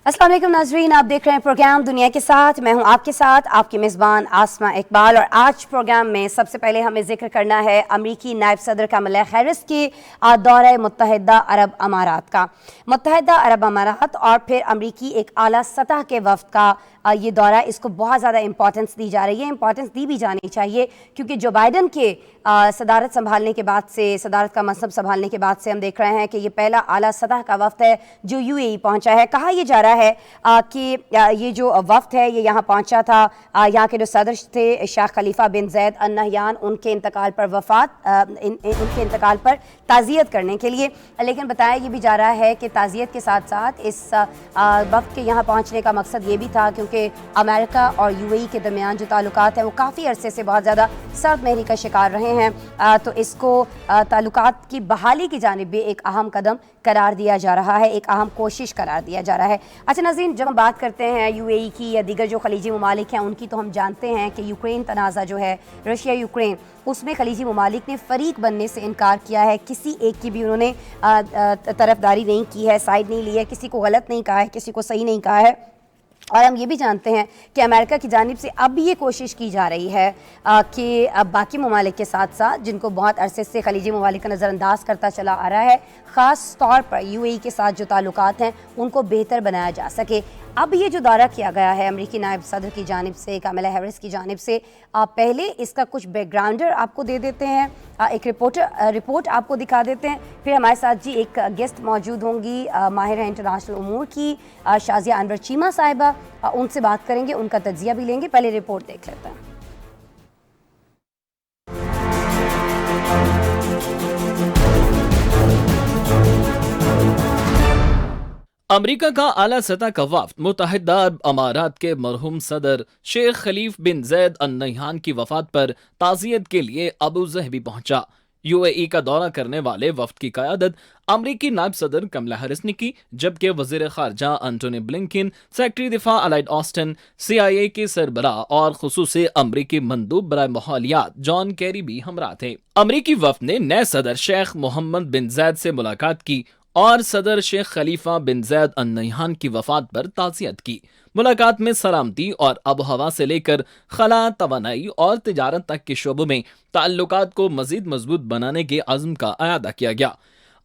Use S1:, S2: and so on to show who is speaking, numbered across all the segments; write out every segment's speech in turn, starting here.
S1: अस्सलाम वालेकुम नाज़रीन, आप देख रहे हैं प्रोग्राम दुनिया के साथ। मैं हूं आपके साथ आपकी मेज़बान आसमा इकबाल। और आज प्रोग्राम में सबसे पहले हमें जिक्र करना है अमरीकी नायब सदर कमला हैरिस की दौरे मुत्तहिदा अरब अमारात का। मुत्तहिदा अरब अमारात और फिर अमरीकी एक आला सतह के वफ़द का ये दौरा, इसको बहुत ज़्यादा इंपॉर्टेंस दी जा रही है। इंपॉर्टेंस दी भी जानी चाहिए क्योंकि जो बाइडन के सदारत संभालने के बाद से, सदारत का मनसब संभालने के बाद से हम देख रहे हैं कि ये पहला आला सतह का वफ़द है जो यूएई पहुंचा है। कहा यह जा रहा है कि ये जो वफ़द है ये यहाँ पहुंचा था, यहाँ के जो सदर थे शेख खलीफा बिन ज़ैद अल नहयान, उनके इंतकाल पर उनके इंतकाल पर ताज़ियत करने के लिए। लेकिन बताया ये भी जा रहा है कि ताज़ियत के साथ साथ इस वफ़द के यहाँ पहुँचने का मकसद ये भी था क्योंकि अमेरिका और यूएई के दरमियान जो ताल्लुकात हैं वो काफ़ी अरसे से बहुत ज़्यादा सर्द महरी का शिकार रहे हैं, तो इसको ताल्लुकात की बहाली की जानिब भी एक अहम कदम करार दिया जा रहा है, एक अहम कोशिश करार दिया जा रहा है। अच्छा नाज़रीन, जब हम बात करते हैं यूएई की या दीगर जो खलीजी ममालिक हैं उनकी, तो हम जानते हैं कि यूक्रेन तनाज़ा जो है, रशिया यूक्रेन, उसमें खलीजी ममालिक ने फ़रीक बनने से इनकार किया है। किसी एक की भी उन्होंने तरफदारी नहीं की है, साइड नहीं ली है, किसी को गलत नहीं कहा है, किसी को सही नहीं कहा है। और हम ये भी जानते हैं कि अमेरिका की जानिब से अब भी ये कोशिश की जा रही है कि अब बाकी ममालिक के साथ साथ जिनको बहुत अरसे से खलीजी ममालिक का नज़रअंदाज करता चला आ रहा है, ख़ास तौर पर यूएई के साथ जो ताल्लुकात हैं उनको बेहतर बनाया जा सके। अब ये जो दौरा किया गया है अमरीकी नायब सदर की जानिब से, कमला हैरिस की जानिब से, पहले इसका कुछ बैकग्राउंडर आपको दे देते हैं, एक रिपोर्ट आपको दिखा देते हैं, फिर हमारे साथ जी एक गेस्ट मौजूद होंगी, माहिर है इंटरनेशनल उमूर की शाजिया अनवर चीमा साहिबा, उनसे बात करेंगे, उनका तज्जिया भी लेंगे। पहले रिपोर्ट देख लेते हैं।
S2: अमेरिका का आला सतह का वफ़द मुत्तहिदा अरब अमारात के मरहूम सदर शेख खलीफ बिन ज़ैद अल नहयान की वफ़ात पर ताज़ियत के लिए अबू ज़हबी पहुंचा। यूएई का दौरा करने वाले वफ़द की क़यादत अमरीकी नायब सदर कमला हैरिस ने की, जबकि वज़ीर ख़ारजा एंटोनी ब्लिंकन, सेक्रेटरी दिफा लॉयड ऑस्टिन, CIA के सरबराह और ख़ुसूसी अमरीकी मंदूब बराए माहौलियात जॉन कैरी भी हमरा थे। अमरीकी वफ़द ने नए सदर शेख मोहम्मद बिन ज़ैद से मुलाकात की और सदर शेख खलीफा बिन ज़ैद अल नहयान की वफ़ात पर ताज़ियत की। मुलाकात में सलामती और आबो हवा से लेकर खला, तवानाई और तिजारत तक के शोबों में ताल्लुकात को मज़ीद मजबूत बनाने के अज़्म का अयादा किया गया।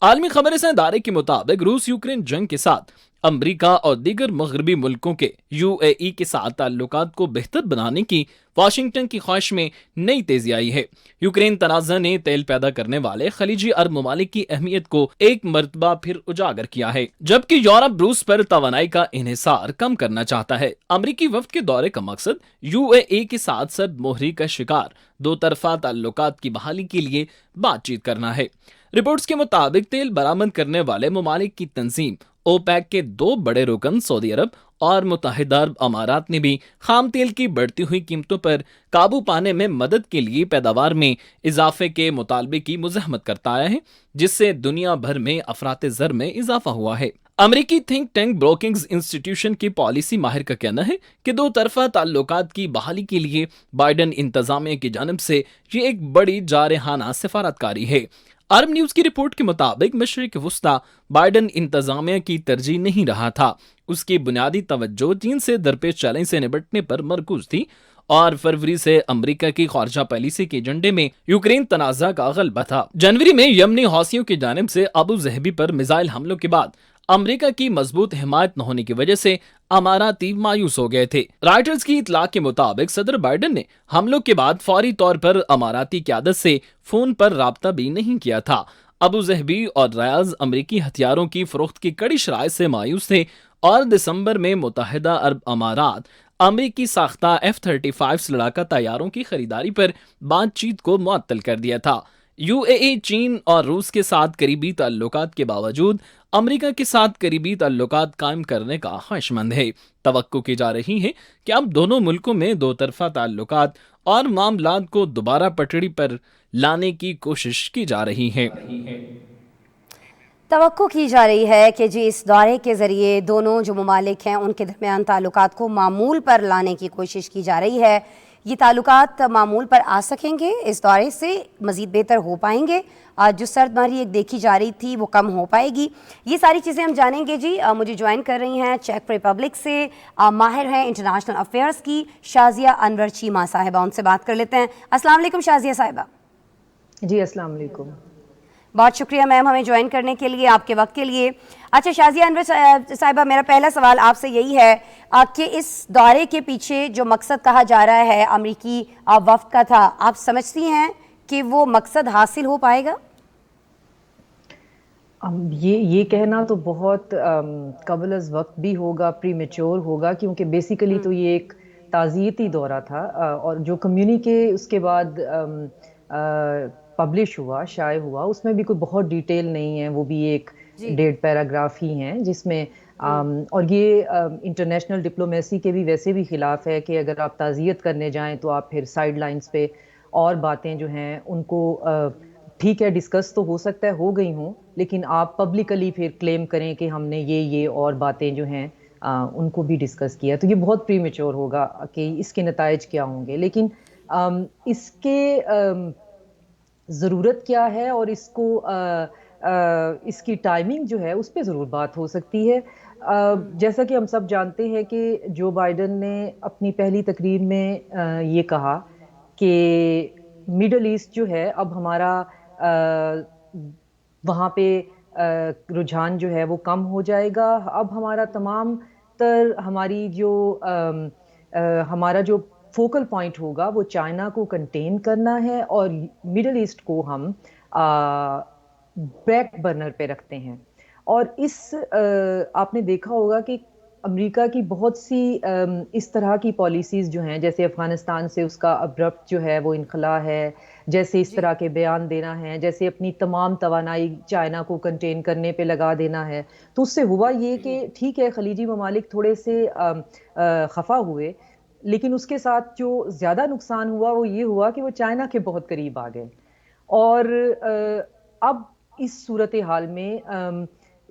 S2: आलमी खबर से इदारे के मुताबिक रूस यूक्रेन जंग के साथ अमरीका और दीगर मगरबी मुल्कों के यूएई के साथ ताल्लुकात को बेहतर बनाने की वाशिंगटन की ख्वाहिश में नई तेजी आई है। यूक्रेन तनाज़ा ने तेल पैदा करने वाले खलीजी अरब ममालिक की अहमियत को एक मरतबा फिर उजागर किया है, जबकि यूरोप रूस पर तवानाई का इन्हिसार कम करना चाहता है। अमरीकी वफ़द के दौरे का मकसद यूएई के साथ सर्द मोहरी का शिकार दो तरफा ताल्लुकात की बहाली के लिए बातचीत करना है। रिपोर्ट्स के मुताबिक तेल बरामद करने वाले ममालिक की तंजीम ओपेक के दो बड़े रुकन सऊदी अरब और मुत्तहिदा अरब अमारात ने भी खाम तेल की बढ़ती हुई कीमतों पर काबू पाने में मदद के लिए पैदावार में इजाफे के मुतालबे की मुज़ाहमत करता आया है, जिससे दुनिया भर में अफराते ज़र में इजाफा हुआ है। अमरीकी थिंक टैंक ब्रोकिंग्स इंस्टीट्यूशन की पॉलिसी माहिर का कहना है कि दो तरफा ताल्लुकात की बहाली के लिए बाइडन इंतजामिया की जानिब से ये एक बड़ी जारहाना सिफारतकारी है। अरब न्यूज की रिपोर्ट के मुताबिक मशरिक वुस्ता बाइडन इंतजामिया की तरजीह नहीं रहा था। उसकी बुनियादी तवज्जो चीन से दरपेश चैलेंज से निपटने पर मरकूज थी और फरवरी से अमेरिका की खारजा पॉलिसी के एजेंडे में यूक्रेन तनाज़ा का गलबा था। जनवरी में यमनी हौसियों की जानिब से अबू ज़हबी पर मिसाइल हमलों के बाद अमेरिका की मजबूत हिमायत न होने की वजह से अमाराती मायूस हो गए थे। राइटर्स की इतला के मुताबिक सदर बाइडन ने हमलों के बाद फौरी तौर पर अमाराती क़यादत से फोन पर राब्ता भी नहीं किया था। अबू ज़हबी और रयाज अमरीकी हथियारों की फरोख्त की कड़ी शराइत से मायूस थे और दिसंबर में मुत्तहिदा अरब अमारात अमरीकी साख्ता F-35 लड़ाका तैयारों की खरीदारी पर बातचीत को मुअत्तल कर दिया था। यूएई चीन और रूस के साथ करीबी ताल्लुकात के बावजूद अमेरिका के साथ करीबी ताल्लुकात कायम करने का ख्वाहिशमंद है। तवक्को की जा रही है कि अब दोनों मुल्कों में दो तरफा ताल्लुकात और मामलात को दोबारा पटड़ी पर लाने की कोशिश की जा रही है।
S1: तवक्को की जा रही है कि जी इस दौरे के ज़रिए दोनों जो ममालिक हैं उनके दरमियान ताल्लुकात को मामूल पर लाने की कोशिश की जा रही है। یہ تعلقات معمول پر آ سکیں گے؟ اس دورے سے مزید بہتر ہو پائیں گے؟ جو سرد مہری ایک دیکھی جا رہی تھی وہ کم ہو پائے گی؟ یہ ساری چیزیں ہم جانیں گے جی۔ مجھے جوائن کر رہی ہیں چیک ریپبلک سے، ماہر ہیں انٹرنیشنل افیئرس کی شازیہ انور چیمہ صاحبہ، ان سے بات کر لیتے ہیں۔ السلام علیکم شازیہ صاحبہ۔
S3: جی السلام علیکم۔
S1: بہت شکریہ میم ہمیں جوائن کرنے کے لیے، آپ کے وقت کے لیے۔ اچھا شازیہ انور صاحبہ، میرا پہلا سوال آپ سے یہی ہے کہ اس دورے کے پیچھے جو مقصد کہا جا رہا ہے امریکی وفد کا تھا، آپ سمجھتی ہیں کہ وہ مقصد حاصل ہو پائے گا؟
S3: یہ کہنا تو بہت قبل از وقت بھی ہوگا، پری میچور ہوگا، کیونکہ بیسیکلی تو یہ ایک تعزیتی دورہ تھا، اور جو کمیونیکے اس کے بعد پبلش ہوا، شائع ہوا، اس میں بھی کوئی بہت ڈیٹیل نہیں ہے، وہ بھی ایک 1.5 پیراگراف ہی ہیں جس میں اور یہ انٹرنیشنل ڈپلومیسی کے بھی ویسے بھی خلاف ہے کہ اگر آپ تعزیت کرنے جائیں تو آپ پھر سائیڈ لائنز پہ اور باتیں جو ہیں ان کو ٹھیک ہے ڈسکس تو ہو سکتا ہے ہو گئی ہوں، لیکن آپ پبلکلی پھر کلیم کریں کہ ہم نے یہ اور باتیں جو ہیں ان کو بھی ڈسکس کیا، تو یہ بہت پری میچور ہوگا کہ اس کے نتائج کیا ہوں گے۔ لیکن اس کے ضرورت کیا ہے اور اس کو اس کی ٹائمنگ جو ہے اس پہ ضرور بات ہو سکتی ہے۔ جیسا کہ ہم سب جانتے ہیں کہ جو بائیڈن نے اپنی پہلی تقریر میں یہ کہا کہ مڈل ایسٹ جو ہے اب ہمارا وہاں پہ رجحان جو ہے وہ کم ہو جائے گا، اب ہمارا تمام تر ہماری جو ہمارا جو فوکل پوائنٹ ہوگا وہ چائنا کو کنٹین کرنا ہے، اور مڈل ایسٹ کو ہم بیک برنر پہ رکھتے ہیں۔ اور آپ نے دیکھا ہوگا کہ امریکہ کی بہت سی اس طرح کی پالیسیز جو ہیں، جیسے افغانستان سے اس کا ابرپٹ جو ہے وہ انخلا ہے، جیسے اس طرح کے بیان دینا ہے، جیسے اپنی تمام توانائی چائنا کو کنٹین کرنے پہ لگا دینا ہے، تو اس سے ہوا یہ کہ ٹھیک ہے خلیجی ممالک تھوڑے سے خفا ہوئے، لیکن اس کے ساتھ جو زیادہ نقصان ہوا وہ یہ ہوا کہ وہ چائنا کے بہت قریب آ گئے۔ اور اب اس صورتحال میں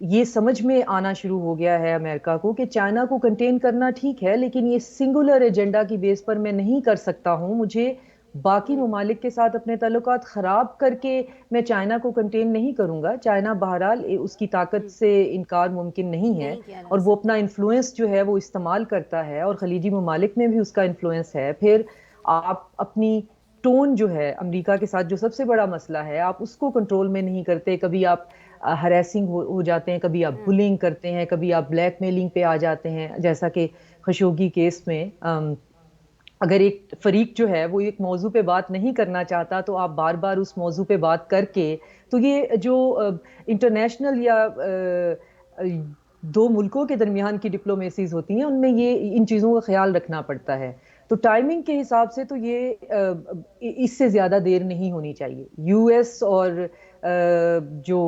S3: یہ سمجھ میں آنا شروع ہو گیا ہے امریکہ کو کہ چائنا کو کنٹین کرنا ٹھیک ہے، لیکن یہ سنگولر ایجنڈا کی بیس پر میں نہیں کر سکتا ہوں، مجھے باقی ممالک کے ساتھ اپنے تعلقات خراب کر کے میں چائنا کو کنٹین نہیں کروں گا۔ چائنا بہرحال اس کی طاقت سے انکار ممکن نہیں ہے، اور وہ اپنا انفلوئنس جو ہے وہ استعمال کرتا ہے، اور خلیجی ممالک میں بھی اس کا انفلوئنس ہے۔ پھر آپ اپنی ٹون جو ہے امریکہ کے ساتھ جو سب سے بڑا مسئلہ ہے، آپ اس کو کنٹرول میں نہیں کرتے، کبھی آپ ہریسنگ ہو جاتے ہیں، کبھی آپ بلنگ کرتے ہیں، کبھی آپ بلیک میلنگ پہ آ جاتے ہیں، جیسا کہ خشوگی کیس میں اگر ایک فریق جو ہے وہ ایک موضوع پہ بات نہیں کرنا چاہتا تو آپ بار بار اس موضوع پہ بات کر کے، تو یہ جو انٹرنیشنل یا دو ملکوں کے درمیان کی ڈپلومیسیز ہوتی ہیں ان میں یہ ان چیزوں کا خیال رکھنا پڑتا ہے۔ تو ٹائمنگ کے حساب سے تو یہ اس سے زیادہ دیر نہیں ہونی چاہیے۔ یو ایس اور جو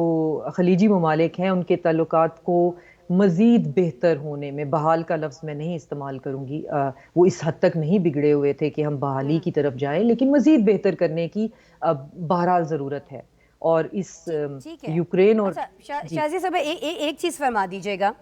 S3: خلیجی ممالک ہیں ان کے تعلقات کو مزید بہتر ہونے میں، بحال کا لفظ میں نہیں استعمال کروں گی، وہ اس حد تک نہیں بگڑے ہوئے تھے کہ ہم بحالی کی طرف جائیں، لیکن مزید بہتر کرنے کی بہرحال ضرورت ہے۔ اور اس یوکرین اور
S1: شازیہ صاحب ایک چیز فرما دیجیے گا،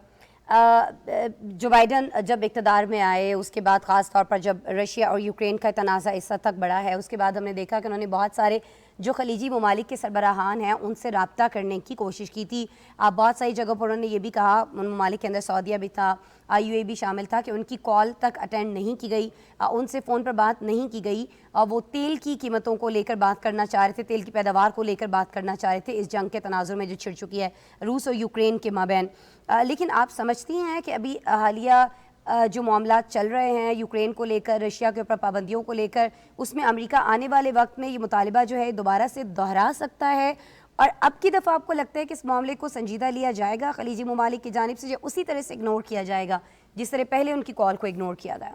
S1: جو بائیڈن جب اقتدار میں آئے اس کے بعد خاص طور پر جب رشیا اور یوکرین کا تنازع اس حد تک بڑھا ہے، اس کے بعد ہم نے دیکھا کہ انہوں نے بہت سارے جو خلیجی ممالک کے سربراہان ہیں ان سے رابطہ کرنے کی کوشش کی تھی۔ بہت ساری جگہوں پر انہوں نے یہ بھی کہا، ان ممالک کے اندر سعودیہ بھی تھا، یو اے بھی شامل تھا، کہ ان کی کال تک اٹینڈ نہیں کی گئی، ان سے فون پر بات نہیں کی گئی، وہ تیل کی قیمتوں کو لے کر بات کرنا چاہ رہے تھے، تیل کی پیداوار کو لے کر بات کرنا چاہ رہے تھے اس جنگ کے تناظر میں جو چھڑ چکی ہے روس اور یوکرین کے مابین۔ لیکن آپ سمجھتی ہیں کہ ابھی حالیہ جو معاملات چل رہے ہیں یوکرین کو لے کر، رشیا کے اوپر پابندیوں کو لے کر، اس میں امریکہ آنے والے وقت میں یہ مطالبہ جو ہے دوبارہ سے دہرا سکتا ہے، اور اب کی دفعہ آپ کو لگتا ہے کہ اس معاملے کو سنجیدہ لیا جائے گا خلیجی ممالک کی جانب سے، یا اسی طرح سے اگنور کیا جائے گا جس طرح پہلے ان کی کال کو اگنور کیا گیا؟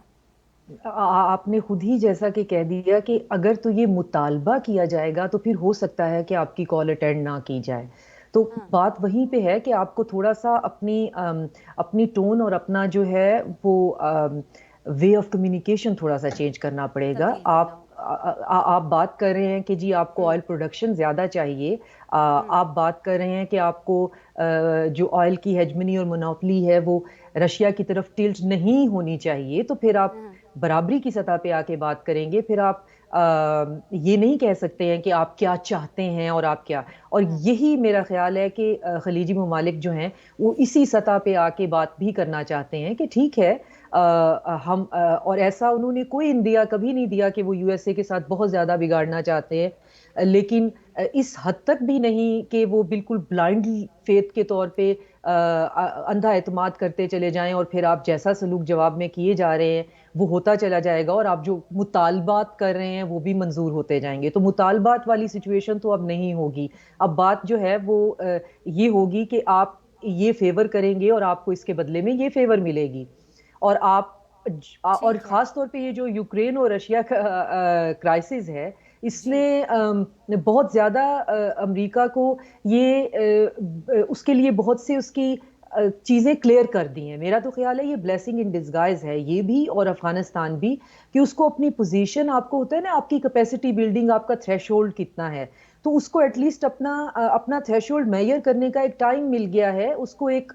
S3: آپ نے خود ہی جیسا کہ کہہ دیا کہ اگر تو یہ مطالبہ کیا جائے گا تو پھر ہو سکتا ہے کہ آپ کی کال اٹینڈ نہ کی جائے، تو بات وہیں پہ ہے کہ آپ کو تھوڑا سا اپنی ٹون اور اپنا جو ہے وہ وے آف کمیونیکیشن تھوڑا سا چینج کرنا پڑے گا۔ آپ بات کر رہے ہیں کہ جی آپ کو آئل پروڈکشن زیادہ چاہیے، آپ بات کر رہے ہیں کہ آپ کو جو آئل کی ہیجمنی اور مونوپلی ہے وہ رشیا کی طرف ٹلٹ نہیں ہونی چاہیے، تو پھر آپ برابری کی سطح پہ آ کے بات کریں گے، پھر آپ یہ نہیں کہہ سکتے ہیں کہ آپ کیا چاہتے ہیں اور آپ کیا، اور یہی میرا خیال ہے کہ خلیجی ممالک جو ہیں وہ اسی سطح پہ آ کے بات بھی کرنا چاہتے ہیں کہ ٹھیک ہے ہم اور ایسا انہوں نے کوئی اندیا کبھی نہیں دیا کہ وہ یو ایس اے کے ساتھ بہت زیادہ بگاڑنا چاہتے ہیں، لیکن اس حد تک بھی نہیں کہ وہ بالکل بلائنڈ فیتھ کے طور پہ اندھا اعتماد کرتے چلے جائیں اور پھر آپ جیسا سلوک جواب میں کیے جا رہے ہیں وہ ہوتا چلا جائے گا اور آپ جو مطالبات کر رہے ہیں وہ بھی منظور ہوتے جائیں گے. تو مطالبات والی سچویشن تو اب نہیں ہوگی. اب بات جو ہے وہ یہ ہوگی کہ آپ یہ فیور کریں گے اور آپ کو اس کے بدلے میں یہ فیور ملے گی. اور آپ اور خاص طور پہ یہ جو یوکرین اور رشیا کا کرائسس ہے اس نے بہت زیادہ امریکہ کو یہ اس کے لیے بہت سے اس کی چیزیں کلیئر کر دی ہیں. میرا تو خیال ہے یہ بلیسنگ ان ڈسگائز ہے یہ بھی اور افغانستان بھی کہ اس کو اپنی پوزیشن آپ کو ہوتا ہے نا آپ کی کیپیسٹی بلڈنگ آپ کا تھریش ہولڈ کتنا ہے تو اس کو ایٹ لیسٹ اپنا تھریش ہولڈ میئر کرنے کا ایک ٹائم مل گیا ہے. اس کو ایک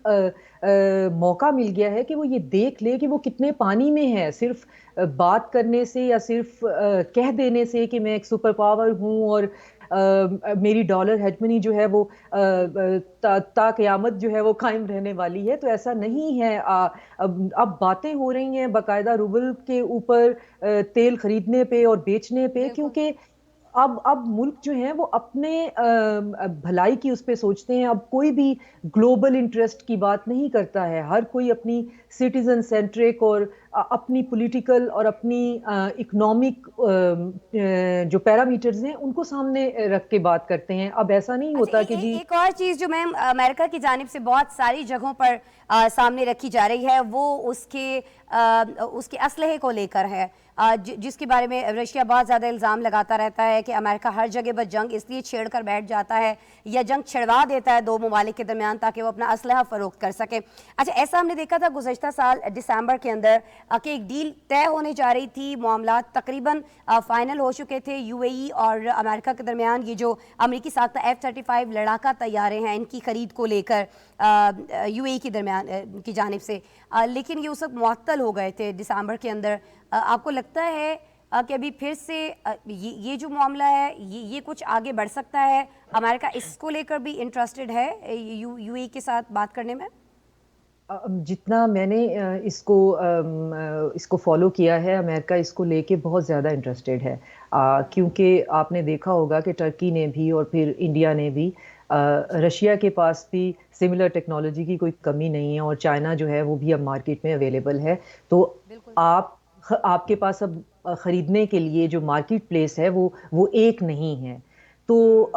S3: موقع مل گیا ہے کہ وہ یہ دیکھ لے کہ وہ کتنے پانی میں ہے. صرف بات کرنے سے یا صرف کہہ دینے سے کہ میں ایک سپر پاور ہوں اور میری ڈالر ہیجمنی جو ہے وہ تا قیامت جو ہے وہ قائم رہنے والی ہے تو ایسا نہیں ہے. اب باتیں ہو رہی ہیں باقاعدہ روبل کے اوپر تیل خریدنے پہ اور بیچنے پہ کیونکہ اب ملک جو ہیں وہ اپنے بھلائی کی اس پہ سوچتے ہیں. اب کوئی بھی گلوبل انٹرسٹ کی بات نہیں کرتا ہے. ہر کوئی اپنی سٹیزن سینٹرک اور اپنی پولیٹیکل اور اپنی اکنامک جو پیرامیٹرز ہیں ان کو سامنے رکھ کے بات کرتے ہیں. اب ایسا نہیں ہوتا کہ جی
S1: ایک اور چیز جو میم امریکہ کی جانب سے بہت ساری جگہوں پر سامنے رکھی جا رہی ہے وہ اس کے اسلحے کو لے کر ہے جس کے بارے میں رشیا بہت زیادہ الزام لگاتا رہتا ہے کہ امریکہ ہر جگہ پر جنگ اس لیے چھیڑ کر بیٹھ جاتا ہے یا جنگ چھڑوا دیتا ہے دو ممالک کے درمیان تاکہ وہ اپنا اسلحہ فروخت کر سکے. اچھا ایسا ہم نے دیکھا تھا گزشتہ سال دسمبر کے اندر کہ ایک ڈیل طے ہونے جا رہی تھی, معاملات تقریباً فائنل ہو چکے تھے یو اے ای اور امریکہ کے درمیان. یہ جو امریکی ساختہ F-35 لڑاکا طیارے ہیں ان کی خرید کو لے کر یو اے ای کی درمیان کی جانب سے, لیکن یہ اس وقت معطل ہو گئے تھے دسمبر کے اندر. آپ کو لگتا ہے کہ ابھی پھر سے یہ جو معاملہ ہے یہ کچھ آگے بڑھ سکتا ہے؟ امریکہ اس کو لے کر بھی انٹرسٹڈ ہے یو اے ای کے ساتھ بات کرنے میں؟
S3: جتنا میں نے اس کو فالو کیا ہے امریکہ اس کو لے کے بہت زیادہ انٹرسٹڈ ہے کیونکہ آپ نے دیکھا ہوگا کہ ٹرکی نے بھی اور پھر انڈیا نے بھی, رشیا کے پاس بھی سملر ٹیکنالوجی کی کوئی کمی نہیں ہے اور چائنا جو ہے وہ بھی اب مارکیٹ میں اویلیبل ہے. تو آپ کے پاس اب خریدنے کے لیے جو مارکیٹ پلیس ہے وہ ایک نہیں ہے. تو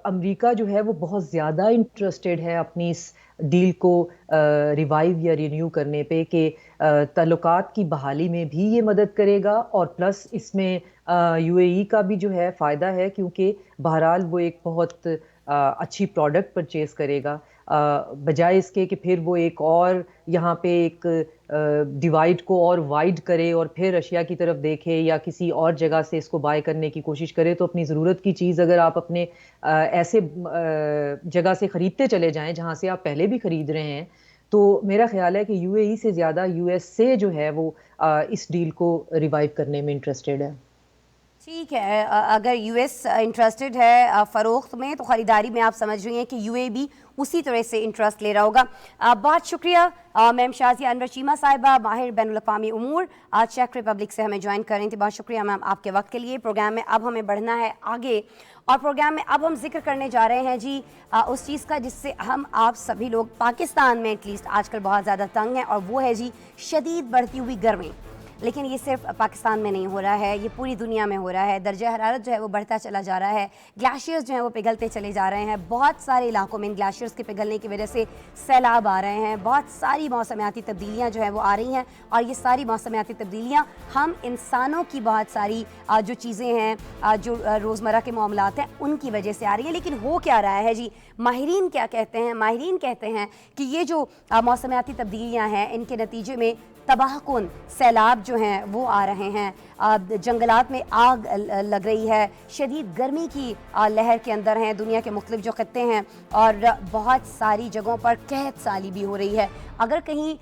S3: امریکہ جو ہے وہ بہت زیادہ انٹرسٹڈ ہے اپنی اس ڈیل کو ریوائیو یا رینیو کرنے پہ کہ تعلقات کی بحالی میں بھی یہ مدد کرے گا اور پلس اس میں یو اے ای کا بھی جو ہے فائدہ ہے کیونکہ بہرحال وہ ایک بہت اچھی پروڈکٹ پرچیز کرے گا بجائے اس کے کہ پھر وہ ایک اور یہاں پہ ایک ڈیوائڈ کو اور وائڈ کرے اور پھر رشیا کی طرف دیکھے یا کسی اور جگہ سے اس کو بائی کرنے کی کوشش کرے. تو اپنی ضرورت کی چیز اگر آپ اپنے ایسے جگہ سے خریدتے چلے جائیں جہاں سے آپ پہلے بھی خرید رہے ہیں تو میرا خیال ہے کہ یو اے ای سے زیادہ یو ایس سے جو ہے وہ اس ڈیل کو ریوائیو کرنے میں انٹرسٹڈ ہے.
S1: ٹھیک ہے, اگر یو ایس انٹرسٹڈ ہے فروخت میں تو خریداری میں آپ سمجھ رہی ہیں کہ یو اے بھی اسی طرح سے انٹرسٹ لے رہا ہوگا. بہت شکریہ میم شازیہ انور چیمہ صاحبہ, ماہر بین الاقوامی امور, چیک ریپبلک سے ہمیں جوائن کر رہی تھی. بہت شکریہ میم آپ کے وقت کے لیے. پروگرام میں اب ہمیں بڑھنا ہے آگے اور پروگرام میں اب ہم ذکر کرنے جا رہے ہیں جی اس چیز کا جس سے ہم آپ سبھی لوگ پاکستان میں ایٹ لیسٹ آج کل بہت زیادہ تنگ ہیں, اور وہ ہے جی شدید بڑھتی ہوئی گرمی. لیکن یہ صرف پاکستان میں نہیں ہو رہا ہے, یہ پوری دنیا میں ہو رہا ہے. درجہ حرارت جو ہے وہ بڑھتا چلا جا رہا ہے, گلیشیئرز جو ہیں وہ پگھلتے چلے جا رہے ہیں. بہت سارے علاقوں میں ان گلیشیئرز کے پگھلنے کی وجہ سے سیلاب آ رہے ہیں. بہت ساری موسمیاتی تبدیلیاں جو ہیں وہ آ رہی ہیں, اور یہ ساری موسمیاتی تبدیلیاں ہم انسانوں کی بہت ساری جو چیزیں ہیں جو روزمرہ کے معاملات ہیں ان کی وجہ سے آ رہی ہیں. لیکن ہو کیا رہا ہے جی, ماہرین کیا کہتے ہیں؟ ماہرین کہتے ہیں کہ یہ جو موسمیاتی تبدیلیاں ہیں ان کے نتیجے میں تباہ کن سیلاب جو ہیں وہ آ رہے ہیں, جنگلات میں آگ لگ رہی ہے, شدید گرمی کی لہر کے اندر ہیں دنیا کے مختلف جو خطے ہیں, اور بہت ساری جگہوں پر قحط سالی بھی ہو رہی ہے. اگر کہیں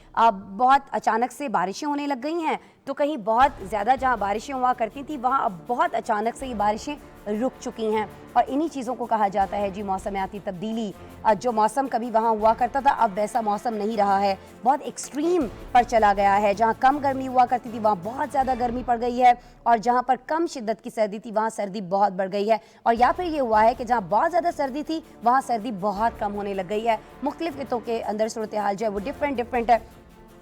S1: بہت اچانک سے بارشیں ہونے لگ گئی ہیں تو کہیں بہت زیادہ جہاں بارشیں ہوا کرتی تھیں وہاں اب بہت اچانک سے یہ بارشیں رک چکی ہیں، اور انہی چیزوں کو کہا جاتا ہے جی موسمیاتی تبدیلی۔ جو موسم کبھی وہاں ہوا کرتا تھا اب ویسا موسم نہیں رہا ہے، بہت ایکسٹریم پر چلا گیا ہے۔ جہاں کم گرمی ہوا کرتی تھی وہاں بہت زیادہ گرمی پڑ گئی ہے، اور جہاں پر کم شدت کی سردی تھی وہاں سردی بہت بڑھ گئی ہے، اور یا پھر یہ ہوا ہے کہ جہاں بہت زیادہ سردی تھی وہاں سردی بہت کم ہونے لگ گئی ہے۔ مختلف خطوں کے اندر صورتحال جو ہے وہ ڈفرینٹ ہے۔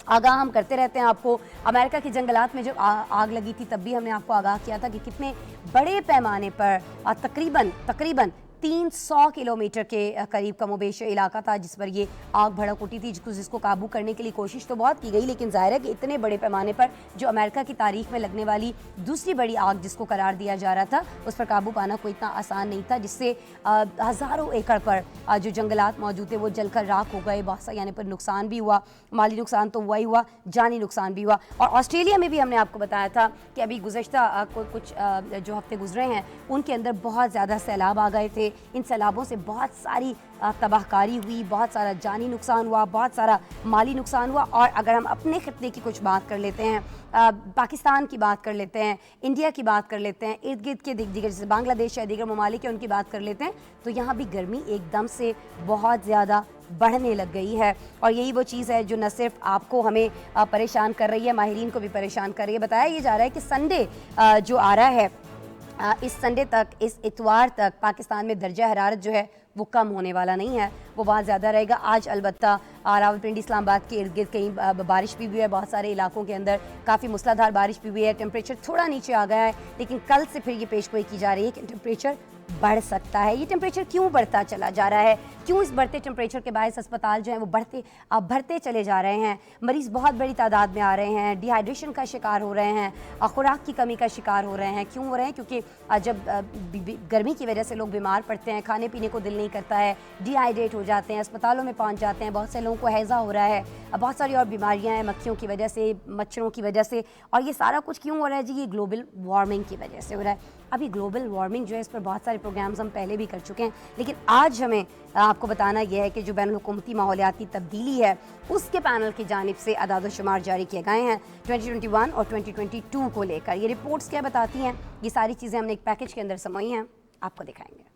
S1: آگاہ ہم کرتے رہتے ہیں آپ کو۔ امریکہ کے جنگلات میں جب آگ لگی تھی تب بھی ہم نے آپ کو آگاہ کیا تھا کہ کتنے بڑے پیمانے پر تقریباً 300 کلومیٹر کے قریب کم و بیش علاقہ تھا جس پر یہ آگ بھڑک اٹھی تھی، جس کو قابو کرنے کے لیے کوشش تو بہت کی گئی، لیکن ظاہر ہے کہ اتنے بڑے پیمانے پر جو امریکہ کی تاریخ میں لگنے والی دوسری بڑی آگ جس کو قرار دیا جا رہا تھا اس پر قابو پانا کوئی اتنا آسان نہیں تھا، جس سے ہزاروں ایکڑ پر جو جنگلات موجود تھے وہ جل کر راکھ ہو گئے، بہت سا یعنی پر نقصان بھی ہوا، مالی نقصان تو ہوا ہی ہوا، جانی نقصان بھی ہوا۔ اور آسٹریلیا میں بھی ہم نے آپ کو بتایا تھا کہ ابھی گزشتہ کچھ جو ہفتے گزرے ہیں ان کے اندر بہت زیادہ سیلاب آ گئے تھے، ان سیلابوں سے بہت ساری تباہ کاری ہوئی، بہت سارا جانی نقصان ہوا، بہت سارا مالی نقصان ہوا۔ اور اگر ہم اپنے خطے کی کچھ بات کر لیتے ہیں، پاکستان کی بات کر لیتے ہیں، انڈیا کی بات کر لیتے ہیں، ارد گرد کے دیگر جیسے بنگلہ دیش یا دیگر ممالک ہیں ان کی بات کر لیتے ہیں، تو یہاں بھی گرمی ایک دم سے بہت زیادہ بڑھنے لگ گئی ہے، اور یہی وہ چیز ہے جو نہ صرف آپ کو ہمیں پریشان کر رہی ہے، ماہرین کو بھی پریشان کر رہی ہے۔ بتایا یہ جا رہا ہے کہ سنڈے جو آ رہا ہے، اس سنڈے تک، اس اتوار تک پاکستان میں درجہ حرارت جو ہے وہ کم ہونے والا نہیں ہے، وہ بہت زیادہ رہے گا۔ آج البتہ راولپنڈی اسلام آباد کے ارد گرد کہیں بارش بھی ہوئی ہے، بہت سارے علاقوں کے اندر کافی موسلادھار بارش بھی ہوئی ہے، ٹیمپریچر تھوڑا نیچے آ گیا ہے، لیکن کل سے پھر یہ پیشگوئی کی جا رہی ہے کہ ٹیمپریچر بڑھ سکتا ہے۔ یہ ٹیمپریچر کیوں بڑھتا چلا جا رہا ہے؟ کیوں اس بڑھتے ٹیمپریچر کے باعث اسپتال جو ہیں وہ بڑھتے چلے جا رہے ہیں، مریض بہت بڑی تعداد میں آ رہے ہیں، ڈی ہائیڈریشن کا شکار ہو رہے ہیں، خوراک کی کمی کا شکار ہو رہے ہیں؟ کیوں ہو رہے ہیں؟ کیونکہ جب گرمی کی وجہ سے لوگ بیمار پڑتے ہیں، کھانے پینے کو دل نہیں کرتا ہے، ڈی ہائیڈریٹ ہو جاتے ہیں، اسپتالوں میں پہنچ جاتے ہیں، بہت سے لوگوں کو ہیضہ ہو رہا ہے، بہت ساری اور بیماریاں ہیں مکھیوں کی وجہ سے، مچھروں کی وجہ سے۔ اور یہ سارا کچھ کیوں ہو رہا ہے جی؟ یہ گلوبل وارمنگ کی وجہ سے ہو رہا ہے۔ ابھی گلوبل وارمنگ جو ہے اس پر بہت سارے پروگرامز ہم پہلے بھی کر چکے ہیں، لیکن آج ہمیں آپ کو بتانا یہ ہے کہ جو بین الحکومتی ماحولیاتی تبدیلی ہے اس کے پینل کی جانب سے اعداد و شمار جاری کیے گئے ہیں 2021 اور 2022 کو لے کر۔ یہ رپورٹس کیا بتاتی ہیں؟ یہ ساری چیزیں ہم نے ایک پیکج کے اندر سموئی ہیں، آپ کو دکھائیں گے۔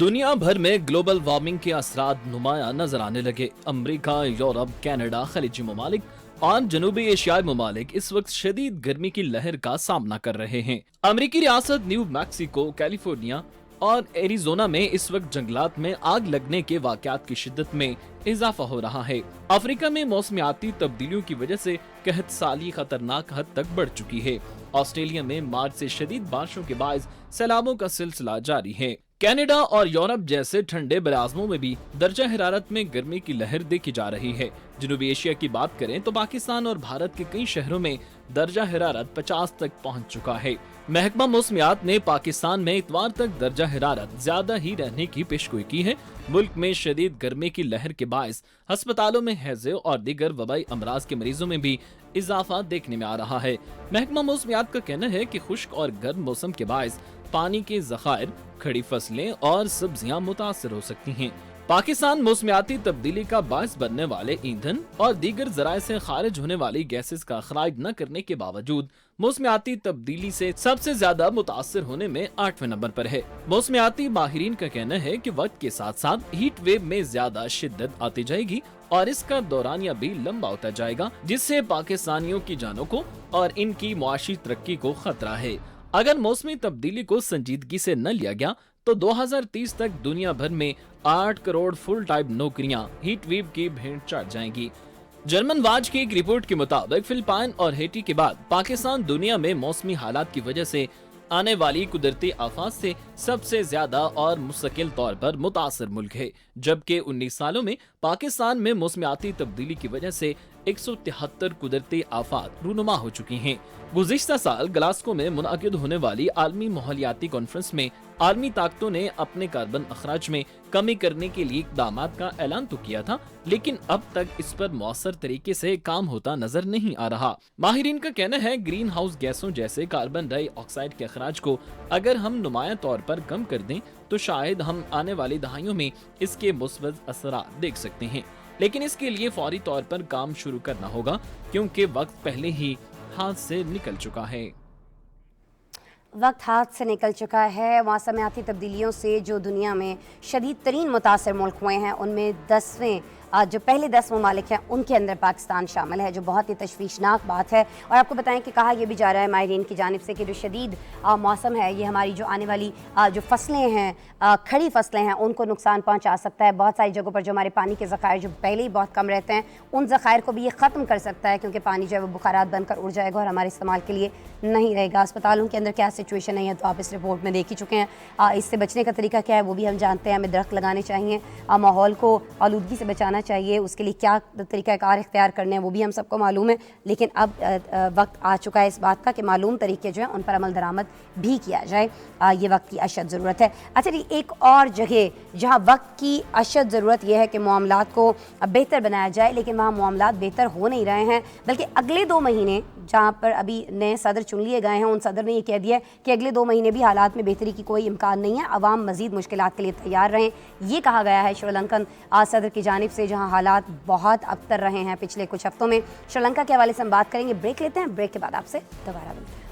S2: دنیا بھر میں گلوبل وارمنگ کے اثرات نمایاں نظر آنے لگے۔ امریکہ، یورپ، کینیڈا، خلیجی ممالک اور جنوبی ایشیائی ممالک اس وقت شدید گرمی کی لہر کا سامنا کر رہے ہیں۔ امریکی ریاست نیو میکسیکو، کیلیفورنیا اور ایریزونا میں اس وقت جنگلات میں آگ لگنے کے واقعات کی شدت میں اضافہ ہو رہا ہے۔ افریقہ میں موسمیاتی تبدیلیوں کی وجہ سے قحط سالی خطرناک حد تک بڑھ چکی ہے۔ آسٹریلیا میں مارچ سے شدید بارشوں کے باعث سیلابوں کا سلسلہ جاری ہے۔ کینیڈا اور یورپ جیسے ٹھنڈے براعظموں میں بھی درجہ حرارت میں گرمی کی لہر دیکھی جا رہی ہے۔ جنوبی ایشیا کی بات کریں تو پاکستان اور بھارت کے کئی شہروں میں درجہ حرارت 50 تک پہنچ چکا ہے۔ محکمہ موسمیات نے پاکستان میں اتوار تک درجہ حرارت زیادہ ہی رہنے کی پیشگوئی کی ہے۔ ملک میں شدید گرمی کی لہر کے باعث ہسپتالوں میں ہیضے اور دیگر وبائی امراض کے مریضوں میں بھی اضافہ دیکھنے میں آ رہا ہے۔ محکمہ موسمیات کا کہنا ہے کہ خشک اور گرم موسم کے باعث پانی کے ذخائر، کھڑی فصلیں اور سبزیاں متاثر ہو سکتی ہیں۔ پاکستان موسمیاتی تبدیلی کا باعث بننے والے ایندھن اور دیگر ذرائع سے خارج ہونے والی گیسز کا اخراج نہ کرنے کے باوجود موسمیاتی تبدیلی سے سب سے زیادہ متاثر ہونے میں 8ویں نمبر پر ہے۔ موسمیاتی ماہرین کا کہنا ہے کہ وقت کے ساتھ ساتھ ہیٹ ویو میں زیادہ شدت آتی جائے گی اور اس کا دورانیہ بھی لمبا ہوتا جائے گا، جس سے پاکستانیوں کی جانوں کو اور ان کی معاشی ترقی کو خطرہ ہے۔ اگر موسمی تبدیلی کو سنجیدگی سے نہ لیا گیا تو 2030 تک دنیا بھر میں 8 کروڑ فل ٹائم نوکریاں ہیٹ ویو کی بھینٹ چڑھ جائیں گی۔ جرمن واچ کی ایک رپورٹ کے مطابق فلپائن اور ہیٹی کے بعد پاکستان دنیا میں موسمی حالات کی وجہ سے آنے والی قدرتی آفات سے سب سے زیادہ اور مستقل طور پر متاثر ملک ہے، جبکہ 19 سالوں میں پاکستان میں موسمیاتی تبدیلی کی وجہ سے 173 कुदरती आफात रूनुमा हो चुकी हैं। गुज़िश्ता साल ग्लासगो में मुनअक़िद होने वाली आलमी माहौलियाती कॉन्फ्रेंस में आलमी ताकतों ने अपने कार्बन अखराज में कमी करने के लिए इक़दामात का ऐलान तो किया था, लेकिन अब तक इस पर मौसर तरीके से काम होता नजर नहीं आ रहा। माहिरीन का कहना है ग्रीन हाउस गैसों जैसे कार्बन डाइऑक्साइड के अखराज को अगर हम नुमाया तौर पर कम कर दें तो शायद हम आने वाली दहाइयों में इसके मुस्बत असरात देख सकते हैं, लेकिन इसके लिए फौरी तौर पर काम शुरू करना होगा क्योंकि वक्त पहले ही हाथ से निकल चुका है।
S1: वक्त हाथ से निकल चुका है। मौसमियाती तब्दीलियों से जो दुनिया में शदीद तरीन मुतासर मुल्क हुए हैं उनमें जो पहले 10 ममालिक हैं उनके अंदर पाकिस्तान शामिल है, जो बहुत ही तशवीशनाक बात है। और आपको बताएं कि कहा यह भी जा रहा है माहिरीन की जानिब से कि जो शदीद मौसम है ये हमारी जो आने वाली जो फसलें हैं, खड़ी फसलें हैं, उनको नुकसान पहुंचा सकता है। बहुत सारी जगहों पर जो हमारे पानी के ज़खायर जो पहले ही बहुत कम रहते हैं उन ज़खायर को भी ये ख़त्म कर सकता है, क्योंकि पानी जो है वो बुखारात बनकर उड़ जाएगा और हमारे इस्तेमाल के लिए नहीं रहेगा। अस्पतालों के अंदर क्या सिचुएशन है तो आप इस रिपोर्ट में देख ही चुके हैं। इससे बचने का तरीका क्या है वो भी हम जानते हैं। हमें दरख्त लगाने चाहिए, माहौल को आलूदगी से बचाना चाहिए, उसके लिए क्या तरीक़ाकार इख्तियार करने हैं वो भी हम सबको मालूम है। लेकिन अब वक्त आ चुका है इस बात का कि मालूम तरीके जो हैं उन पर अमल दरामद भी किया जाए। ये वक्त की अशद ज़रूरत है। अच्छा जी, एक और जगह जहाँ वक्त की अशद ज़रूरत यह है कि मामलात को बेहतर बनाया जाए, लेकिन वहाँ मामलात बेहतर हो नहीं रहे हैं, बल्कि अगले 2 महीने जहाँ पर अभी नए सदर चुन लिए गए हैं उन सदर ने ये कह दिया कि अगले 2 महीने भी हालात में बेहतरी की कोई इम्कान नहीं है, अवाम मज़ीद मुश्किलात के लिए तैयार रहें। ये कहा गया है श्रीलंकन सदर की जानिब से, जहाँ हालात बहुत अबतर रहे हैं पिछले कुछ हफ्तों में। श्रीलंका के हवाले से हम बात करेंगे, ब्रेक लेते हैं, ब्रेक के बाद आपसे दोबारा मिलते हैं।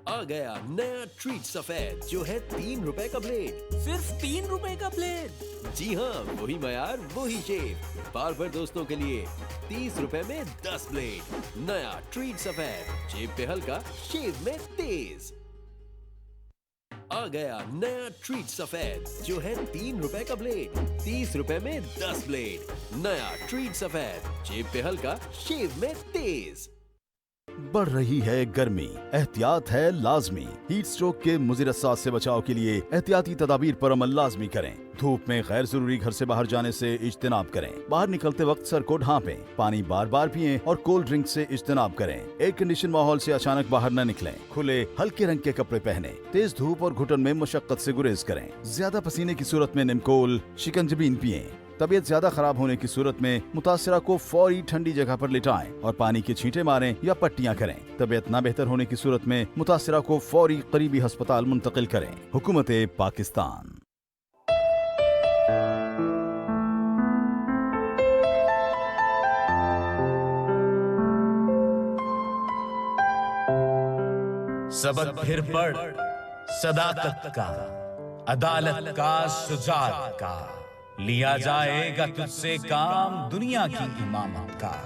S4: आ गया नया ट्रीट सफेद जो है 3 रुपए का ब्लेड।
S5: सिर्फ 3 रुपए का ब्लेड।
S4: जी हाँ, वही मयार वही शेप। बार बार दोस्तों के लिए 30 रुपए में 10 ब्लेड। नया ट्रीट सफेद, जेब पे हल्का, शेव में तेज। आ गया नया ट्रीट सफेद जो है 3 रुपए का ब्लेड। 30 रुपए में 10 ब्लेड। नया ट्रीट सफेद, जेब पे हल्का, शेव में तेज।
S6: बढ़ रही है गर्मी, एहतियात है लाजमी। हीट स्ट्रोक के मुज़िर असरात से बचाव के लिए एहतियाती तदाबीर पर अमल लाजमी करें। धूप में गैर जरूरी घर से बाहर जाने से इज्तिनाब करें। बाहर निकलते वक्त सर को ढांपें, पानी बार बार पिएं और कोल्ड ड्रिंक से इज्तिनाब करें। एयर कंडीशन माहौल से अचानक बाहर न निकलें। खुले हल्के रंग के कपड़े पहने। तेज धूप और घुटन में मशक्कत से गुरेज करें। ज्यादा पसीने की सूरत में निमकोल, शिकंजबीन पिएं। तबीयत ज्यादा खराब होने की सूरत में मुतासिरा को फौरी ठंडी जगह पर लिटाएं और पानी के छींटे मारें या पट्टियां करें। तबीयत ना बेहतर होने की सूरत में मुतासिरा को फौरी करीबी अस्पताल मुंतकिल करें। हुकूमत पाकिस्तान।
S5: सबक फिर पढ़, सदाकत का, अदालत का, शुजाअत का। लिया जाएगा तुझसे काम दुनिया की इमामत का।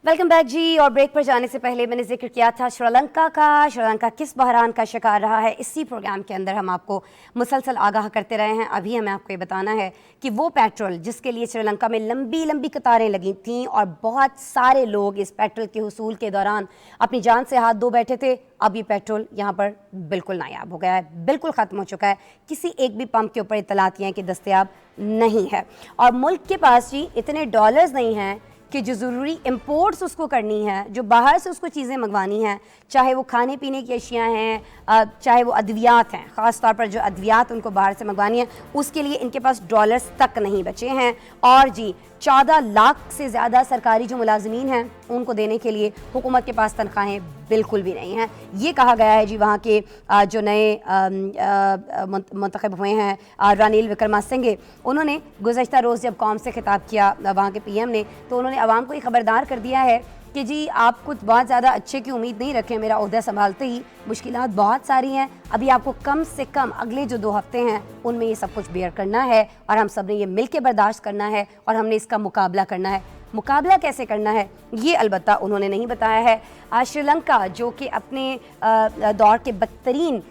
S1: वेलकम बैक जी। और ब्रेक पर जाने से पहले मैंने जिक्र किया था श्रीलंका का। श्रीलंका किस बहरान का शिकार रहा है, इसी प्रोग्राम के अंदर हम आपको मुसलसल आगाह करते रहे हैं। अभी हमें आपको ये बताना है कि वो पेट्रोल जिसके लिए श्रीलंका में लंबी लंबी कतारें लगी थीं और बहुत सारे लोग इस पेट्रोल के हुसूल के दौरान अपनी जान से हाथ धो बैठे थे, अब ये पेट्रोल यहाँ पर बिल्कुल नायाब हो गया है, बिल्कुल ख़त्म हो चुका है। किसी एक भी पंप के ऊपर इत्तलात हैं कि दस्तयाब नहीं है। और मुल्क के पास जी इतने डॉलर्स नहीं हैं कि जो ज़रूरी इंपोर्ट्स उसको करनी है, जो बाहर से उसको चीज़ें मंगवानी हैं, चाहे वो खाने पीने की अशियाँ हैं, चाहे वो अद्वियात हैं, ख़ास तौर पर जो अद्वियात उनको बाहर से मंगवानी है, उसके लिए इनके पास डॉलर्स तक नहीं बचे हैं। और जी 14 लाख से ज़्यादा सरकारी जो मुलाजमीन हैं उनको देने के लिए हुकूमत के पास तनख्वाहें बिल्कुल भी नहीं हैं। ये कहा गया है जी वहाँ के जो नए मुंतखब हुए हैं रानिल विक्रमासिंघे, उन्होंने गुज़श्ता रोज़ जब कौम से खिताब किया वहाँ के PM ने, तो उन्होंने आवाम को ये खबरदार कर दिया है कि जी आप कुछ बहुत ज़्यादा अच्छे की उम्मीद नहीं रखें, मेरा ओहदा संभालते ही मुश्किलात बहुत सारी हैं, अभी आपको कम से कम अगले जो 2 हफ्ते हैं उनमें ये सब कुछ बेयर करना है और हम सब ने ये मिल के बर्दाश्त करना है और हमने इसका मुकाबला करना है। मुकाबला कैसे करना है, ये अलबत्ता उन्होंने नहीं बताया है। श्रीलंका जो कि अपने दौर के बदतरीन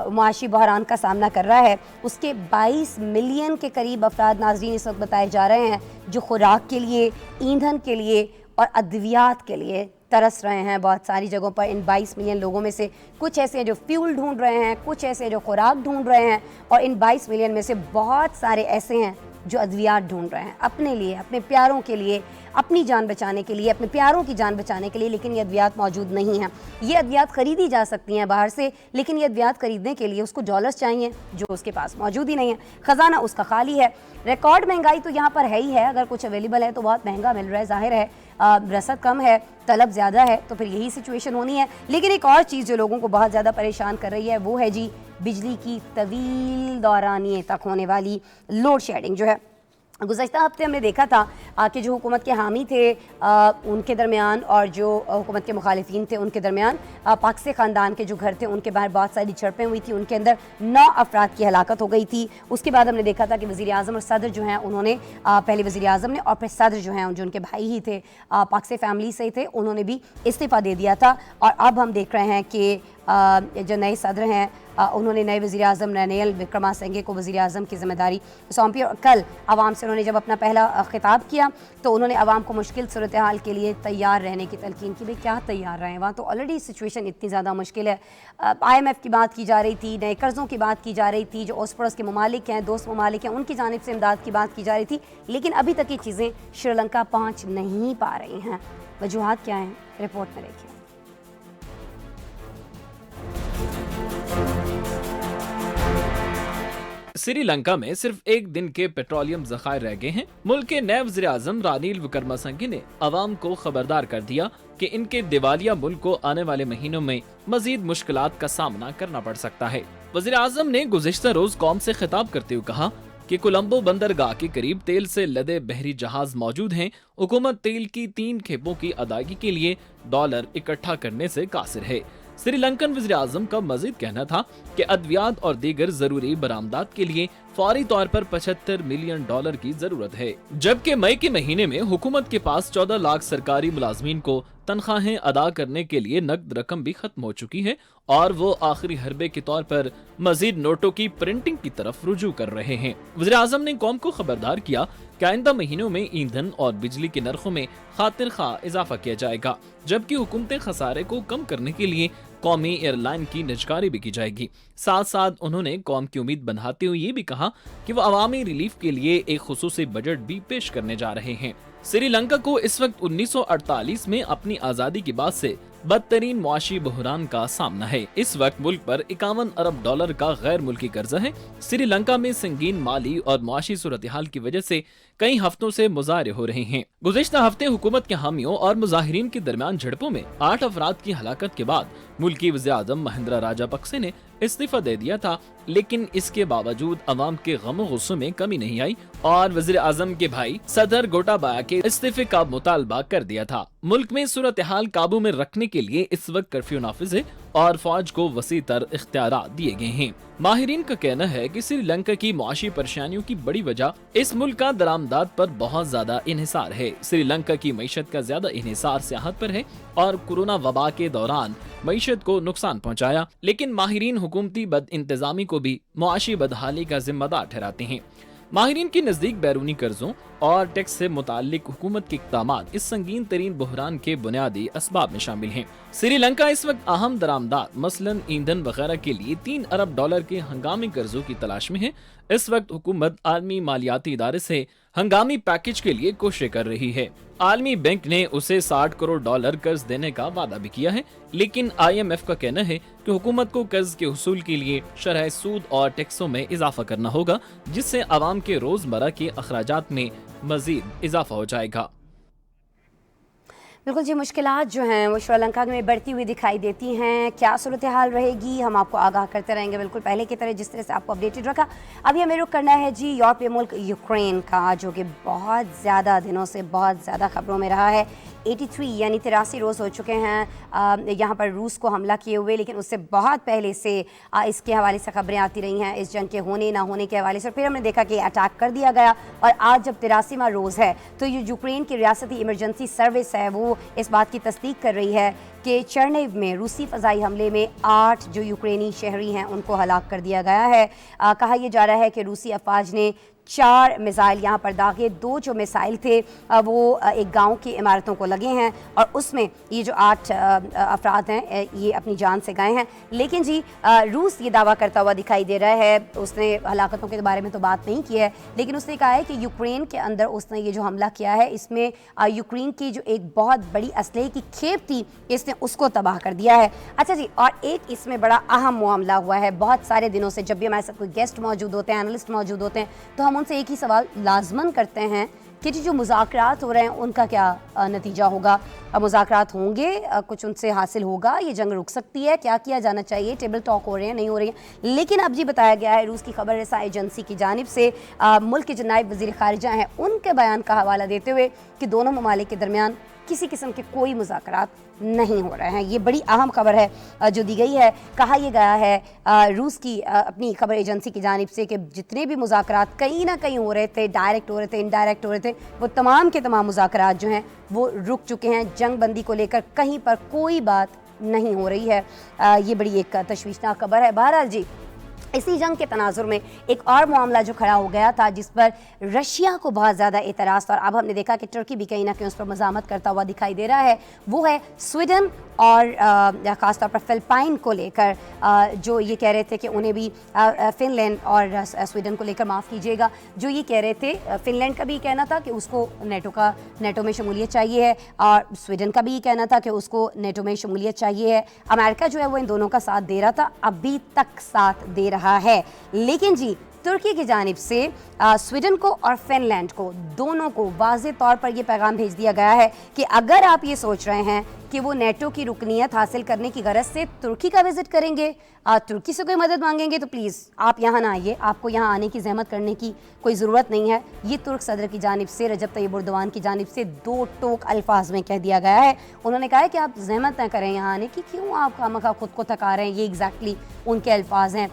S1: मुआशी बहरान का सामना कर रहा है, उसके 22 मिलियन के करीब अफराद नाज़रीन इस वक्त बताए जा रहे हैं जो खुराक के लिए, ईंधन के लिए और अद्वियात के लिए तरस रहे हैं बहुत सारी जगहों पर। इन 22 मिलियन लोगों में से कुछ ऐसे हैं जो फ्यूल ढूंढ रहे हैं, कुछ ऐसे हैं जो खुराक ढूंढ रहे हैं, और इन 22 मिलियन में से बहुत सारे ऐसे हैं जो अद्वियात ढूंढ रहे हैं अपने लिए, अपने प्यारों के लिए, अपनी जान बचाने के लिए, अपने प्यारों की जान बचाने के लिए। लेकिन ये अद्वियात मौजूद नहीं हैं। ये अद्वियात ख़रीदी जा सकती हैं बाहर से, लेकिन ये अद्वियात ख़रीदने के लिए उसको डॉलर्स चाहिए जो उसके पास मौजूद ही नहीं है। ख़जाना उसका खाली है। रिकॉर्ड महंगाई तो यहाँ पर है ही है। अगर कुछ अवेलेबल है तो बहुत महंगा मिल रहा है, ज़ाहिर है रसद कम है, तलब ज़्यादा है, तो फिर यही सिचुएशन होनी है। लेकिन एक और चीज़ जो लोगों को बहुत ज़्यादा परेशान कर रही है वो है जी बिजली की तवील दौरानिए तक होने वाली लोड शेडिंग जो है। गुज़श्ता हफ्ते हमने देखा था कि जो हुकूमत के हामी थे उनके दरमियान और जो हुकूमत के मुखालिफिन थे उनके दरमियान पाकसे ख़ानदान के जो घर थे उनके बाहर बहुत सारी झड़पें हुई थी। उनके अंदर 9 अफराद की हलाकत हो गई थी। उसके बाद हमने देखा था कि वज़ीर आज़म और सदर जो हैं उन्होंने पहले वज़ीर आज़म ने और फिर सदर जो हैं जो उनके भाई ही थे, पाकसे फैमिली से थे, उन्होंने भी इस्तीफ़ा दे दिया था। और अब हम देख रहे हैं कि जो नए सदर हैं उन्होंने नए वज़ीर आज़म रनिल विक्रमासिंघे को वज़ीर आज़म की ज़िम्मेदारी सौंपी। और कल आवाम से उन्होंने जब अपना पहला ख़िताब किया तो उन्होंने आवाम को मुश्किल सूरत हाल के लिए तैयार रहने की तलकीन की। भाई क्या तैयार रहें, वहाँ तो ऑलरेडी सिचुएशन इतनी ज़्यादा मुश्किल है। IMF की बात की जा रही थी, नए कर्ज़ों की बात की जा रही थी, जो ओस पड़ोस के ममालिक हैं, दोस्त ममालिक हैं, उनकी जानिब से इमदाद की बात की जा रही थी। लेकिन अभी तक ये चीज़ें श्रीलंका पहुँच नहीं पा रही हैं। वजूहात क्या हैं, रिपोर्ट में देखिए।
S2: श्रीलंका में सिर्फ एक दिन के पेट्रोलियम ज़खायर रह गए हैं। मुल्क के नए वज़ीर आज़म रानिल विक्रमासिंघे ने अवाम को खबरदार कर दिया कि इनके दिवालिया मुल्क को आने वाले महीनों में मजीद मुश्किलात का सामना करना पड़ सकता है। वज़ीर आज़म ने गुज़िश्ता रोज कौम से खिताब करते हुए कहा कि कोलंबो बंदरगाह के करीब तेल से लदे बहरी जहाज मौजूद हैं। हुकूमत तेल की 3 खेपों की अदायगी के लिए डॉलर इकट्ठा करने से कासिर है। श्रीलंकन वज़ीर आज़म का मजीद कहना था कि अद्वियात और दीगर जरूरी बरामदात के लिए फौरी तौर पर 75 मिलियन डॉलर की जरूरत है। जबकि मई के महीने में हुकूमत के पास 14 लाख सरकारी मुलाजमीन को तनख्वाहें अदा करने के लिए नकद रकम भी खत्म हो चुकी है और वो आखिरी हरबे के तौर पर मजीद नोटों की प्रिंटिंग की तरफ रुजू कर रहे हैं। वज़ीर आज़म ने कौम को खबरदार किया कि आइंदा महीनों में ईंधन और बिजली के नरखों में खातिर खा इजाफा किया जाएगा, जबकि हुकूमतें खसारे को कम करने के लिए कौमी एयरलाइन की निजकारी भी की जाएगी। साथ साथ उन्होंने कौम की उम्मीद बढ़ाते हुए ये भी कहा कि वो अवामी रिलीफ के लिए एक खुसूसी बजट भी पेश करने जा रहे हैं। श्रीलंका को इस वक्त 1948 में अपनी आज़ादी के बाद से बदतरीन मुआशी बहरान का सामना है। इस वक्त मुल्क पर 51 अरब डॉलर का गैर मुल्की कर्जा है। श्रीलंका में संगीन माली और मुआशी सूरत हाल की वजह से कई हफ्तों से मुजाहरे हो रहे हैं। गुज़िश्ता हफ्ते हुकूमत के हामियों और मुजाहिरीन के दरमियान झड़पों में 8 अफराद की हलाकत के बाद मुल्की वज़ीर आज़म महिंद्रा राजापक्से ने इस्तीफा दे दिया था, लेकिन इसके बावजूद अवाम के गम गुस्से में कमी नहीं आई और वज़ीर आज़म के भाई सदर गोटाबाया के इस्तीफे का मुतालबा कर दिया था। मुल्क में सूरत हाल काबू में रखने के लिए इस वक्त कर्फ्यू नाफिज है और फौज को वसी तर इख्तियारात दिए गए हैं। माहिरीन का कहना है कि श्रीलंका की मुआशी परेशानियों की बड़ी वजह इस मुल्क का दरामदात पर बहुत ज्यादा इन्हिसार है। श्रीलंका की मईशत का ज्यादा इन्हिसार सियाहत पर है और कोरोना वबा के दौरान मईशत को नुकसान पहुंचाया, लेकिन माहिरीन हुकूमती बद इंतजामी को भी मुआशी बदहाली का जिम्मेदार ठहराते हैं। माहिरीन के नजदीक बैरूनी कर्जों और टैक्स से मुतालिक हुकूमत के इक़दामात इस संगीन तरीन बहरान के बुनियादी असबाब में शामिल हैं। श्रीलंका इस वक्त अहम दरामदात मसलन ईंधन वगैरह के लिए 3 अरब डॉलर के हंगामी कर्जों की तलाश में है। इस वक्त हुकूमत आलमी मालियाती इदारे से हंगामी पैकेज के लिए कोशिश कर रही है। आलमी बैंक ने उसे 60 करोड़ डॉलर कर्ज देने का वादा भी किया है, लेकिन IMF का कहना है कि हुकूमत को कर्ज के हुसूल के लिए शरह सूद और टैक्सों में इजाफा करना होगा, जिससे आवाम के रोजमर्रा के अखराजात में मजीद इजाफा हो जाएगा।
S1: बिल्कुल जी, मुश्किलात जो हैं वो श्रीलंका में बढ़ती हुई दिखाई देती हैं। क्या सूरत हाल रहेगी, हम आपको आगाह करते रहेंगे, बिल्कुल पहले की तरह जिस तरह से आपको अपडेटेड रखा। अभी हमें रुख करना है जी यूरोपीय मुल्क यूक्रेन का, जो कि बहुत ज़्यादा दिनों से बहुत ज़्यादा खबरों में रहा है। 83 यानी 83 रोज़ हो चुके हैं यहाँ पर रूस को हमला किए हुए, लेकिन उससे बहुत पहले से इसके हवाले से खबरें आती रही हैं इस जंग के होने ना होने के हवाले से। फिर हमने देखा कि अटैक कर दिया गया, और आज जब 83वां रोज़ है तो ये यूक्रेन की रियासती इमरजेंसी सर्विस है वो इस बात की तस्दीक कर रही है कि चेरनिव में रूसी फ़ज़ाई हमले में 8 जो यूक्रेनी शहरी हैं उनको हलाक कर दिया गया है। कहा यह जा रहा है कि रूसी अफवाज ने 4 मिसाइल यहाँ पर दागे। 2 जो मिसाइल थे वो एक गांव की इमारतों को लगे हैं, और उसमें ये जो 8 अफराद हैं ये अपनी जान से गए हैं। लेकिन जी रूस ये दावा करता हुआ दिखाई दे रहा है, उसने हलाकतों के बारे में तो बात नहीं की है, लेकिन उसने कहा है कि यूक्रेन के अंदर उसने ये जो हमला किया है इसमें यूक्रेन की जो एक बहुत बड़ी असलहे की खेप थी इसने उसको तबाह कर दिया है। अच्छा जी, और एक इसमें बड़ा अहम मामला हुआ है। बहुत सारे दिनों से जब भी हमारे साथ कोई गेस्ट मौजूद होते हैं, एनालिस्ट मौजूद होते हैं, तो हम उनसे एक ही सवाल लाजमन करते हैं कि जो मुज़ाकरात हो रहे हैं उनका क्या नतीजा होगा। मुज़ाकरात होंगे, कुछ उनसे हासिल होगा, ये जंग रुक सकती है, क्या किया जाना चाहिए, टेबल टॉक हो रहे हैं नहीं हो रही हैं। लेकिन अब जी बताया गया है रूस की खबर रसाई एजेंसी की जानिब से मुल्क के जो नायब वज़ीर ख़ारिजा हैं उनके बयान का हवाला देते हुए कि दोनों ममालिक के दरमियान किसी किस्म के कोई मुज़ाकरात नहीं हो रहे हैं। ये बड़ी अहम खबर है जो दी गई है। कहा यह गया है रूस की अपनी खबर एजेंसी की जानिब से कि जितने भी मुज़ाकरात कहीं ना कहीं हो रहे थे, डायरेक्ट हो रहे थे, इनडायरेक्ट हो रहे थे, वो तमाम के तमाम मुज़ाकरात जो हैं वो रुक चुके हैं। जंग बंदी को लेकर कहीं पर कोई बात नहीं हो रही है। ये बड़ी एक तशवीशनाक खबर है। बहरहाल जी, इसी जंग के तनाजुर में एक और मामला जो खड़ा हो गया था जिस पर रशिया को बहुत ज़्यादा एतराज़ था, और अब हमने देखा कि तुर्की भी कहीं ना कहीं उस पर मज़ामत करता हुआ दिखाई दे रहा है, वो है स्वीडन और ख़ासतौर पर फिलिपाइन को लेकर जो ये कह रहे थे कि उन्हें भी फिनलैंड और स्वीडन को लेकर, माफ़ कीजिएगा, जो ये कह रहे थे फिनलैंड का भी कहना था कि उसको नेटो में शमूलियत चाहिए है, और स्वीडन का भी ये कहना था कि उसको नेटो में शमूलियत चाहिए है। अमेरिका जो है वो इन दोनों का साथ दे रहा था, अभी तक साथ दे रहा है। लेकिन जी तुर्की की जानिब से स्वीडन को और फिनलैंड को, दोनों को वाज़े तौर पर यह पैगाम भेज दिया गया है कि अगर आप ये सोच रहे हैं कि वो नेटो की रुकनीत हासिल करने की गरज से तुर्की का विजिट करेंगे, तुर्की से कोई मदद मांगेंगे, तो प्लीज़ आप यहाँ ना आइए, आपको यहाँ आने की जहमत करने की कोई ज़रूरत नहीं है। ये तुर्क सदर की जानिब से, रजब तैयब एर्दोगान की जानिब से 2 टोक अल्फाज में कह दिया गया है। उन्होंने कहा है कि आप जहमत न करें यहाँ आने की, क्यों आप खामखा खुद को थका रहे हैं। ये एग्जैक्टली उनके अल्फाज हैं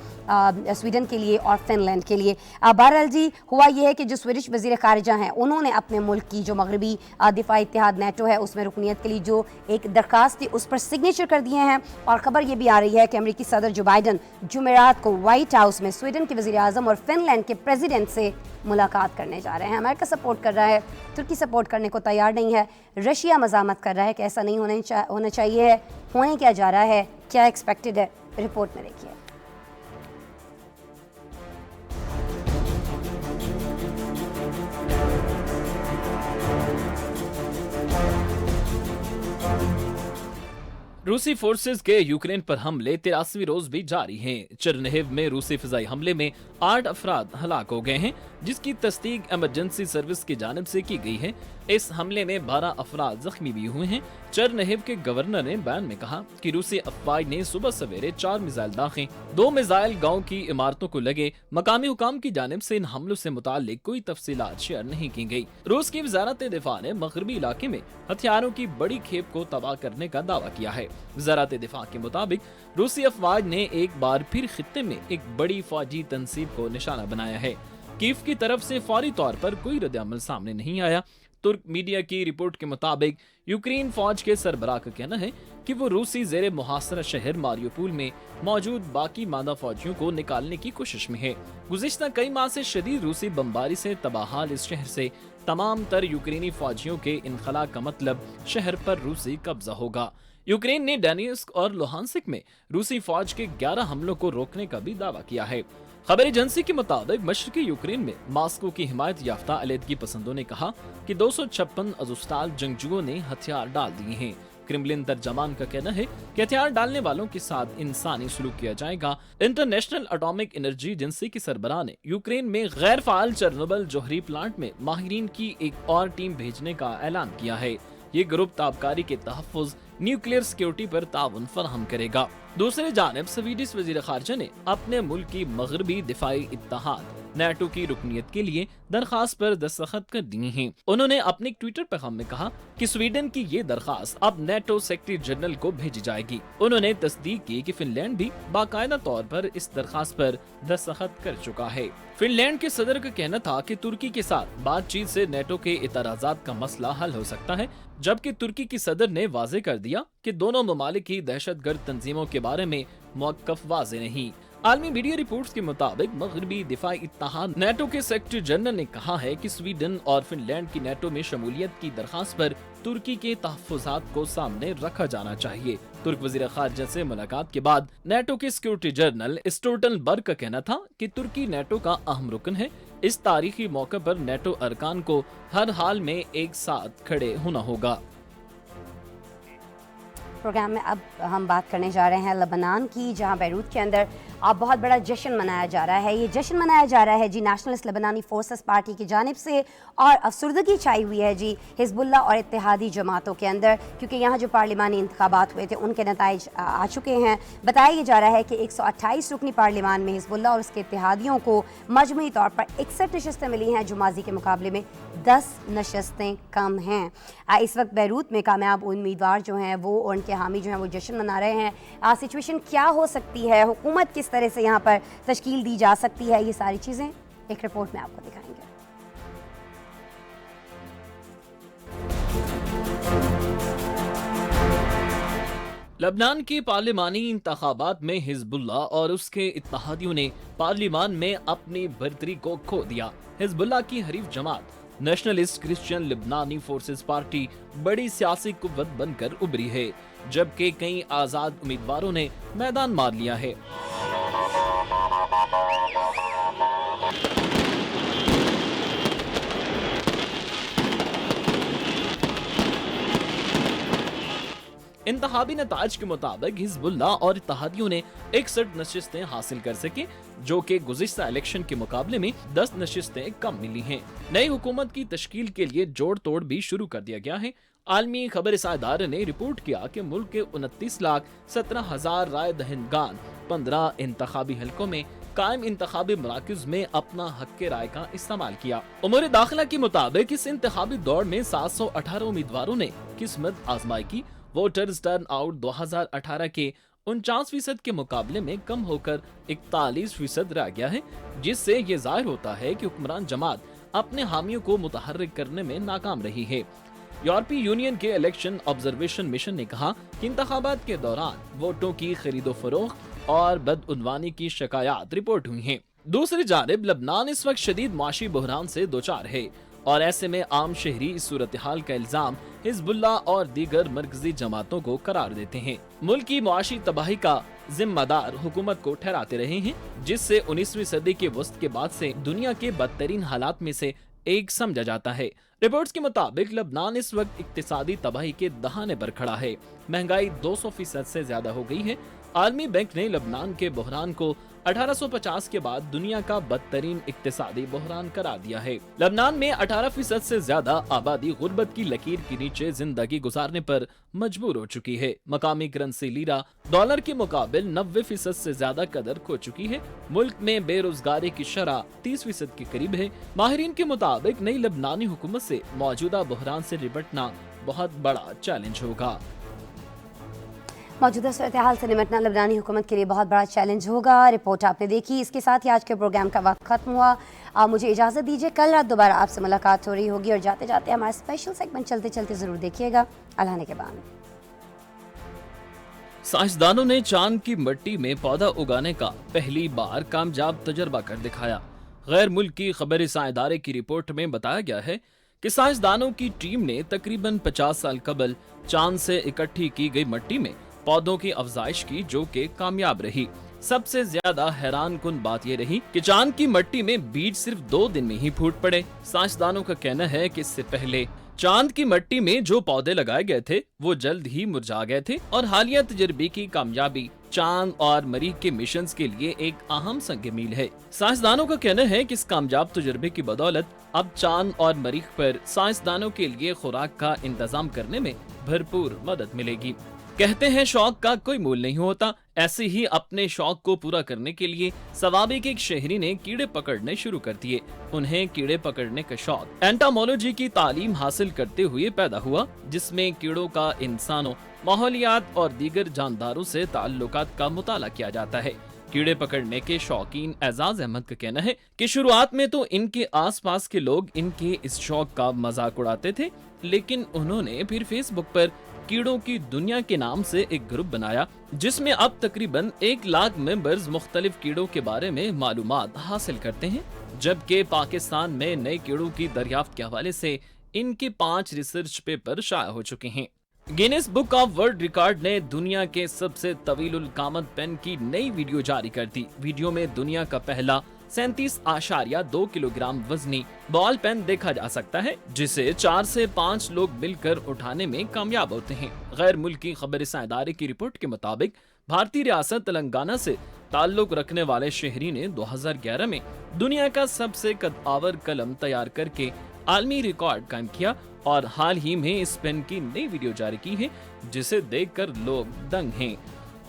S1: स्वीडन के लिए और फिनलैंड के लिए। बहरहाल जी, हुआ यह है कि जो स्वीडिश वज़ीर ख़ारिजा हैं उन्होंने अपने मुल्क की जो मगरबी दिफाई इत्तेहाद नेटो है उसमें रुकनीत के लिए जो एक दरख्वास्त थी उस पर सिग्नेचर कर दिए हैं। और ख़बर ये भी आ रही है कि अमेरिकी सदर जो बाइडन जुमेरात को व्हाइट हाउस में स्वीडन के वज़ीर आज़म और फिनलैंड के प्रेसिडेंट से मुलाकात करने जा रहे हैं। अमेरिका सपोर्ट कर रहा है, तुर्की सपोर्ट करने को तैयार नहीं है, रशिया मज़ामत कर रहा है कि ऐसा नहीं होना चाहिए है। होने क्या जा रहा है, क्या एक्सपेक्टेड है, रिपोर्ट में देखिए।
S2: रूसी फोर्सेस के यूक्रेन पर हमले 83वीं रोज भी जारी हैं। चेरनिहिव में रूसी फिजाई हमले में 8 अफराद हलाक हो गए हैं, जिसकी तस्दीक इमरजेंसी सर्विस की जानिब से की गई है। इस हमले में 12 अफराद जख्मी भी हुए हैं। चेरनिहिव के गवर्नर ने बयान में कहा कि रूसी अफवाज ने सुबह सवेरे 4 मिसाइल दागे, 2 मिसाइल गाँव की इमारतों को लगे। मकामी हुकाम की जानिब से इन हमलों से मुतालिक कोई तफसीलात शेयर नहीं की गई। रूस की वजारत दिफा ने मगरबी इलाके में हथियारों की बड़ी खेप को तबाह करने का दावा किया है। वजारत दिफा के मुताबिक रूसी अफवाज ने एक बार फिर खित्ते में एक बड़ी फौजी तंसीब को निशाना बनाया है। कीव की तरफ से फौरी तौर पर कोई रद्द-ए-अमल सामने नहीं आया। तुर्क मीडिया की रिपोर्ट के मुताबिक यूक्रेन फौज के सरबराह का कहना है कि वो रूसी जेर मुहासरा शहर मारियोपोल में मौजूद बाकी मादा फौजियों को निकालने की कोशिश में है। गुज़िश्ता कई माह से शदीद रूसी बमबारी से तबाहाल इस शहर से तमाम तर यूक्रेनी फौजियों के इनखला का मतलब शहर पर रूसी कब्जा होगा। यूक्रेन ने डोनेट्स्क और लुहांस्क में रूसी फौज के 11 हमलों को रोकने का भी दावा किया है। खबर एजेंसी के मुताबिक मशरकी यूक्रेन में मास्को की हिमायत याफ्ता अलीदगी पसंदों ने कहा कि 256 अज़ुस्ताल जंगजुओं ने हथियार डाल दिए हैं। क्रेमलिन तर्जमान का कहना है कि हथियार डालने वालों के साथ इंसानी सलूक किया जाएगा। इंटरनेशनल एटॉमिक एनर्जी एजेंसी की सरबराह ने यूक्रेन में गैर फाल चेर्नोबिल जोहरी प्लांट में माहिरीन की एक और टीम भेजने का ऐलान किया है। ये ग्रुप ताबकारी के तहफ़्फ़ुज़ न्यूक्लियर सिक्योरिटी पर ताउन फराहम करेगा। दूसरी जानिब स्वीडिश वज़ीर ख़ारजा ने अपने मुल्क की मग़रबी दिफ़ाई इत्तेहाद नेटो की रुकनियत के लिए दरख्वास्त पर दस्तखत कर दिए हैं। उन्होंने अपने ट्विटर पैगाम में कहा कि स्वीडन की ये दरख्वास्त अब नेटो सेक्रेटरी जनरल को भेजी जाएगी। उन्होंने तस्दीक की कि फिनलैंड भी बाकायदा तौर पर इस दरख्वास्त पर दस्तखत कर चुका है। फिनलैंड के सदर का कहना था कि तुर्की के साथ बातचीत से नेटो के इतराज़ात का मसला हल हो सकता है, जबकि तुर्की की सदर ने वाज़े कर दिया कि दोनों ममालिक की दहशतगर्द तंजीमों के बारे में मौक़िफ़ वाज़े नहीं। आलमी मीडिया रिपोर्ट्स के मुताबिक मग़रबी दिफाई इत्तेहाद नेटो के सेक्रेटरी जनरल ने कहा है कि स्वीडन और फिनलैंड की नेटो में शमूलियत की दरख्वास्त पर तुर्की के तहफ़्फ़ुज़ात को सामने रखा जाना चाहिए। तुर्क वज़ीर ख़ारजा से मुलाकात के बाद नेटो के सिक्योरिटी जनरल स्टोल्टनबर्ग का कहना था कि तुर्की नेटो का अहम रुकन है। इस तारीखी मौके पर नेटो अरकान को हर हाल में एक साथ खड़े होना होगा।
S1: प्रोग्राम में अब हम बात करने जा रहे हैं लेबनान की, जहां बैरूत के अंदर अब बहुत बड़ा जश्न मनाया जा रहा है। ये जश्न मनाया जा रहा है जी नेशनलिस्ट लेबनानी फोर्सेस पार्टी की जानिब से, और अफसरदगी छाई हुई है जी हिजबुल्लाह और इत्तेहादी जमातों के अंदर, क्योंकि यहाँ जो पार्लिमानी इंतखाबात हुए थे उनके नताइज आ चुके हैं। बताया जा रहा है कि 128 रुकनी पार्लिमान में हिजबुल्लाह और उसके इत्तेहादियों को मजमूई तौर पर 61 नशस्तें मिली हैं, जो माजी के मुकाबले में 10 नशस्तें कम हैं। इस वक्त बैरूत में कामयाब उम्मीदवार जो हैं वो और उनके हामी जो हैं वो जश्न मना रहे हैं। सिचुएशन क्या हो सकती है, हुकूमत किस तरह से यहाँ पर तश्कील दी जा सकती है, ये सारी चीज़ें एक रिपोर्ट में आपको दिखाएंगे।
S2: लबनान के पार्लिमानी इंतखाबात में हिजबुल्लाह और उसके इत्तेहादियों ने पार्लिमान में अपनी बर्तरी को खो दिया। हिजबुल्लाह की हरीफ जमात नेशनलिस्ट क्रिश्चियन लिबनानी फोर्सेस पार्टी बड़ी सियासी कुव्वत बनकर उभरी है, जबकि कई आजाद उम्मीदवारों ने मैदान मार लिया है। इंतखाबी नताज के मुताबिक हिजबुल्लाह और इत्तेहादियों ने 61 नशिस्तें हासिल कर सके, जो कि गुज़िश्ता इलेक्शन के मुकाबले में 10 नशिस्तें कम मिली हैं। नई हुकूमत की तश्कील के लिए जोड़ तोड़ भी शुरू कर दिया गया है। आलमी खबर इदारे ने रिपोर्ट किया कि मुल्क के 29,17,000 राय दहिंदगान 15 इंतखाबी हलकों में कायम इंतखाबी मराकज़ में अपना हक के राय का इस्तेमाल किया। उमूर दाखिला के मुताबिक इस इंतखाबी दौड़ में 718 उम्मीदवारों ने किस्मत आजमाई की। वोटर्स टर्न आउट 2018 के 49% के मुकाबले में कम होकर 41% रह गया है, जिससे ये जाहिर होता है कि हुक्मरान जमात अपने हामियों को मुतहर्रिक करने में नाकाम रही है। यूरोपीय यूनियन के इलेक्शन ऑब्जर्वेशन मिशन ने कहा कि इंतखाबात के दौरान वोटों की खरीदो फरोख्त और बदउनवानी की शिकायत रिपोर्ट हुई हैं। दूसरी जानिब लबनान इस वक्त शदीद माशी बहरान से दोचार है, और ऐसे में आम शहरी इस सूरत हाल का इल्जाम हिजबुल्लाह और दीगर मरकजी जमातों को करार देते हैं। मुल्क की मुआशी तबाही का जिम्मेदार हुकूमत को ठहराते रहे हैं, जिससे 19वीं सदी के वस्त के बाद से दुनिया के बदतरीन हालात में से एक समझा जाता है। रिपोर्ट्स के मुताबिक लबनान इस वक्त इक्तिसादी तबाही के दहाने पर खड़ा है। महंगाई 200% से ज्यादा हो गई है। आलमी बैंक ने लबनान के बहरान को 1850 के बाद दुनिया का बदतरीन इक्तिसादी बहरान करार दिया है। लबनान में 18% से ज्यादा आबादी गुर्बत की लकीर के नीचे जिंदगी गुजारने पर मजबूर हो चुकी है। मकामी करेंसी लीरा डॉलर के मुकाबले 90% से ज्यादा कदर खो चुकी है। मुल्क में बेरोजगारी की शरह 30% के करीब है। माहिरीन के मुताबिक नई लबनानी हुकूमत से मौजूदा बहरान से निपटना बहुत बड़ा चैलेंज होगा।
S1: मौजूदा सूरत हाल से निपटना लबनानी हुकूमत के लिए बहुत बड़ा चैलेंज होगा। रिपोर्ट आपने देखी। इसके साथ ही आज के प्रोग्राम का वक्त खत्म हुआ। मुझे इजाज़त दीजिए, कल रात दोबारा आपसे मुलाकात हो रही होगी, और जाते जाते हमारा स्पेशल सेगमेंट चलते चलते ज़रूर देखिएगा। अल्लाह ने के बाद
S2: साइंसदानों ने चांद की मिट्टी में पौधा उगाने का पहली बार कामयाब तजर्बा कर दिखाया। गैर मुल्की खबर इदारे की रिपोर्ट में बताया गया है कि साइंसदानों की टीम ने तकरीबन 50 साल कबल चांद से इकट्ठी की गई मिट्टी में पौधों की अफजाइश की, जो कि कामयाब रही। सबसे ज्यादा हैरान कुन बात यह रही कि चांद की मिट्टी में बीज सिर्फ 2 दिन में ही फूट पड़े। साइंसदानों का कहना है कि इससे पहले चांद की मिट्टी में जो पौधे लगाए गए थे वो जल्द ही मुरझा गए थे, और हालिया तजर्बे की कामयाबी चांद और मरीख के मिशन के लिए एक अहम संग मील है। साइंसदानों का कहना है कि इस कामयाब तजुर्बे की बदौलत अब चांद और मरीख पर साइंसदानों के लिए खुराक का इंतजाम करने में भरपूर मदद मिलेगी। कहते हैं शौक का कोई मूल नहीं होता। ऐसे ही अपने शौक को पूरा करने के लिए सवाबी के एक शहरी ने कीड़े पकड़ने शुरू कर दिए। उन्हें कीड़े पकड़ने का शौक एंटामोलॉजी की तालीम हासिल करते हुए पैदा हुआ, जिसमें कीड़ों का इंसानों, माहौलियात और दीगर जानदारों से ताल्लुकात का मुताला किया जाता है। कीड़े पकड़ने के शौकीन एजाज अहमद का कहना है कि शुरुआत में तो इनके आसपास के लोग इनके इस शौक का मजाक उड़ाते थे, लेकिन उन्होंने फिर फेसबुक पर कीड़ों की दुनिया के नाम से एक ग्रुप बनाया, जिसमें अब तकरीबन 1 लाख मेंबर्स मुख्तलिफ कीड़ों के बारे में मालूमात हासिल करते हैं। जबकि पाकिस्तान में नए कीड़ों की दरियाफ्त के हवाले से इनके 5 रिसर्च पेपर शाया हो चुके हैं। Guinness book of world record ने दुनिया के सबसे तवीलुल कामत पेन की नई वीडियो जारी कर दी। वीडियो में दुनिया का पहला 37.2 किलोग्राम वजनी बॉल पेन देखा जा सकता है, जिसे 4 से 5 लोग मिलकर उठाने में कामयाब होते हैं। गैर मुल्की खबर इदारे की रिपोर्ट के मुताबिक भारतीय रियासत तेलंगाना से ताल्लुक रखने वाले शहरी ने 2011 में दुनिया का सबसे कद-आवर कलम तैयार करके आलमी रिकॉर्ड कायम किया और हाल ही में इस पेन की नई वीडियो जारी की है, जिसे देखकर लोग दंग हैं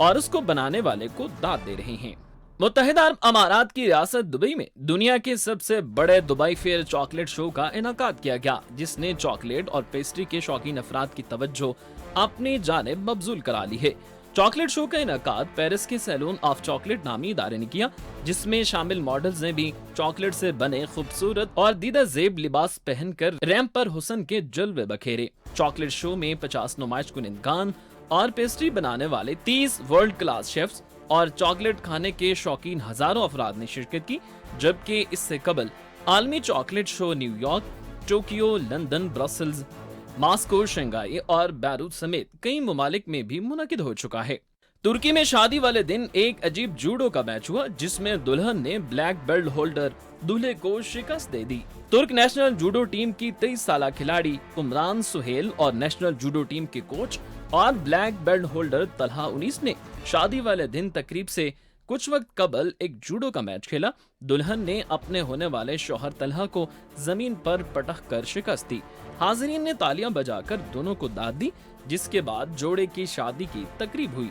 S2: और उसको बनाने वाले को दाद दे रहे हैं। मुत्तहिदा अरब अमारात की रियासत दुबई में दुनिया के सबसे बड़े दुबई फेयर चॉकलेट शो का इनेकाद किया गया, जिसने चॉकलेट और पेस्ट्री के शौकीन अफराद की तवज्जो अपनी जानिब मबजूल करा ली है। चॉकलेट शो का इनेकाद पेरिस के सैलून ऑफ चॉकलेट नामी इदारे ने किया, जिसमें शामिल मॉडल्स ने भी चॉकलेट से बने खूबसूरत और दीदा जेब लिबास पहनकर रैंप पर हुस्न के जलवे बखेरे। चॉकलेट शो में 50 नुमाइश कुनिंदगान और पेस्ट्री बनाने वाले 30 वर्ल्ड क्लास शेफ्स और चॉकलेट खाने के शौकीन हजारों अफराद ने शिरकत की। जबकि इससे कबल आलमी chocolate show New York, Tokyo, London, Brussels, Moscow, Shanghai और बैरूत समेत कई ममालिक में भी मुनकिद हो चुका है। तुर्की में शादी वाले दिन एक अजीब जूडो का मैच हुआ, जिसमें दुल्हन ने ब्लैक बेल्ट होल्डर दूल्हे को शिकस्त दे दी। तुर्क नेशनल जूडो टीम की 23 साल खिलाड़ी उमरान सुहेल और नेशनल जूडो टीम के कोच और ब्लैक बेल्ट होल्डर तलहा उनीस ने शादी वाले दिन तकरीब से कुछ वक्त कबल एक जूडो का मैच खेला। दुल्हन ने अपने होने वाले शौहर तलहा को जमीन पर पटक कर शिकस्त दी। हाजिरीन ने तालियां बजाकर दोनों को दाद दी, जिसके बाद जोड़े की शादी की तकरीब हुई।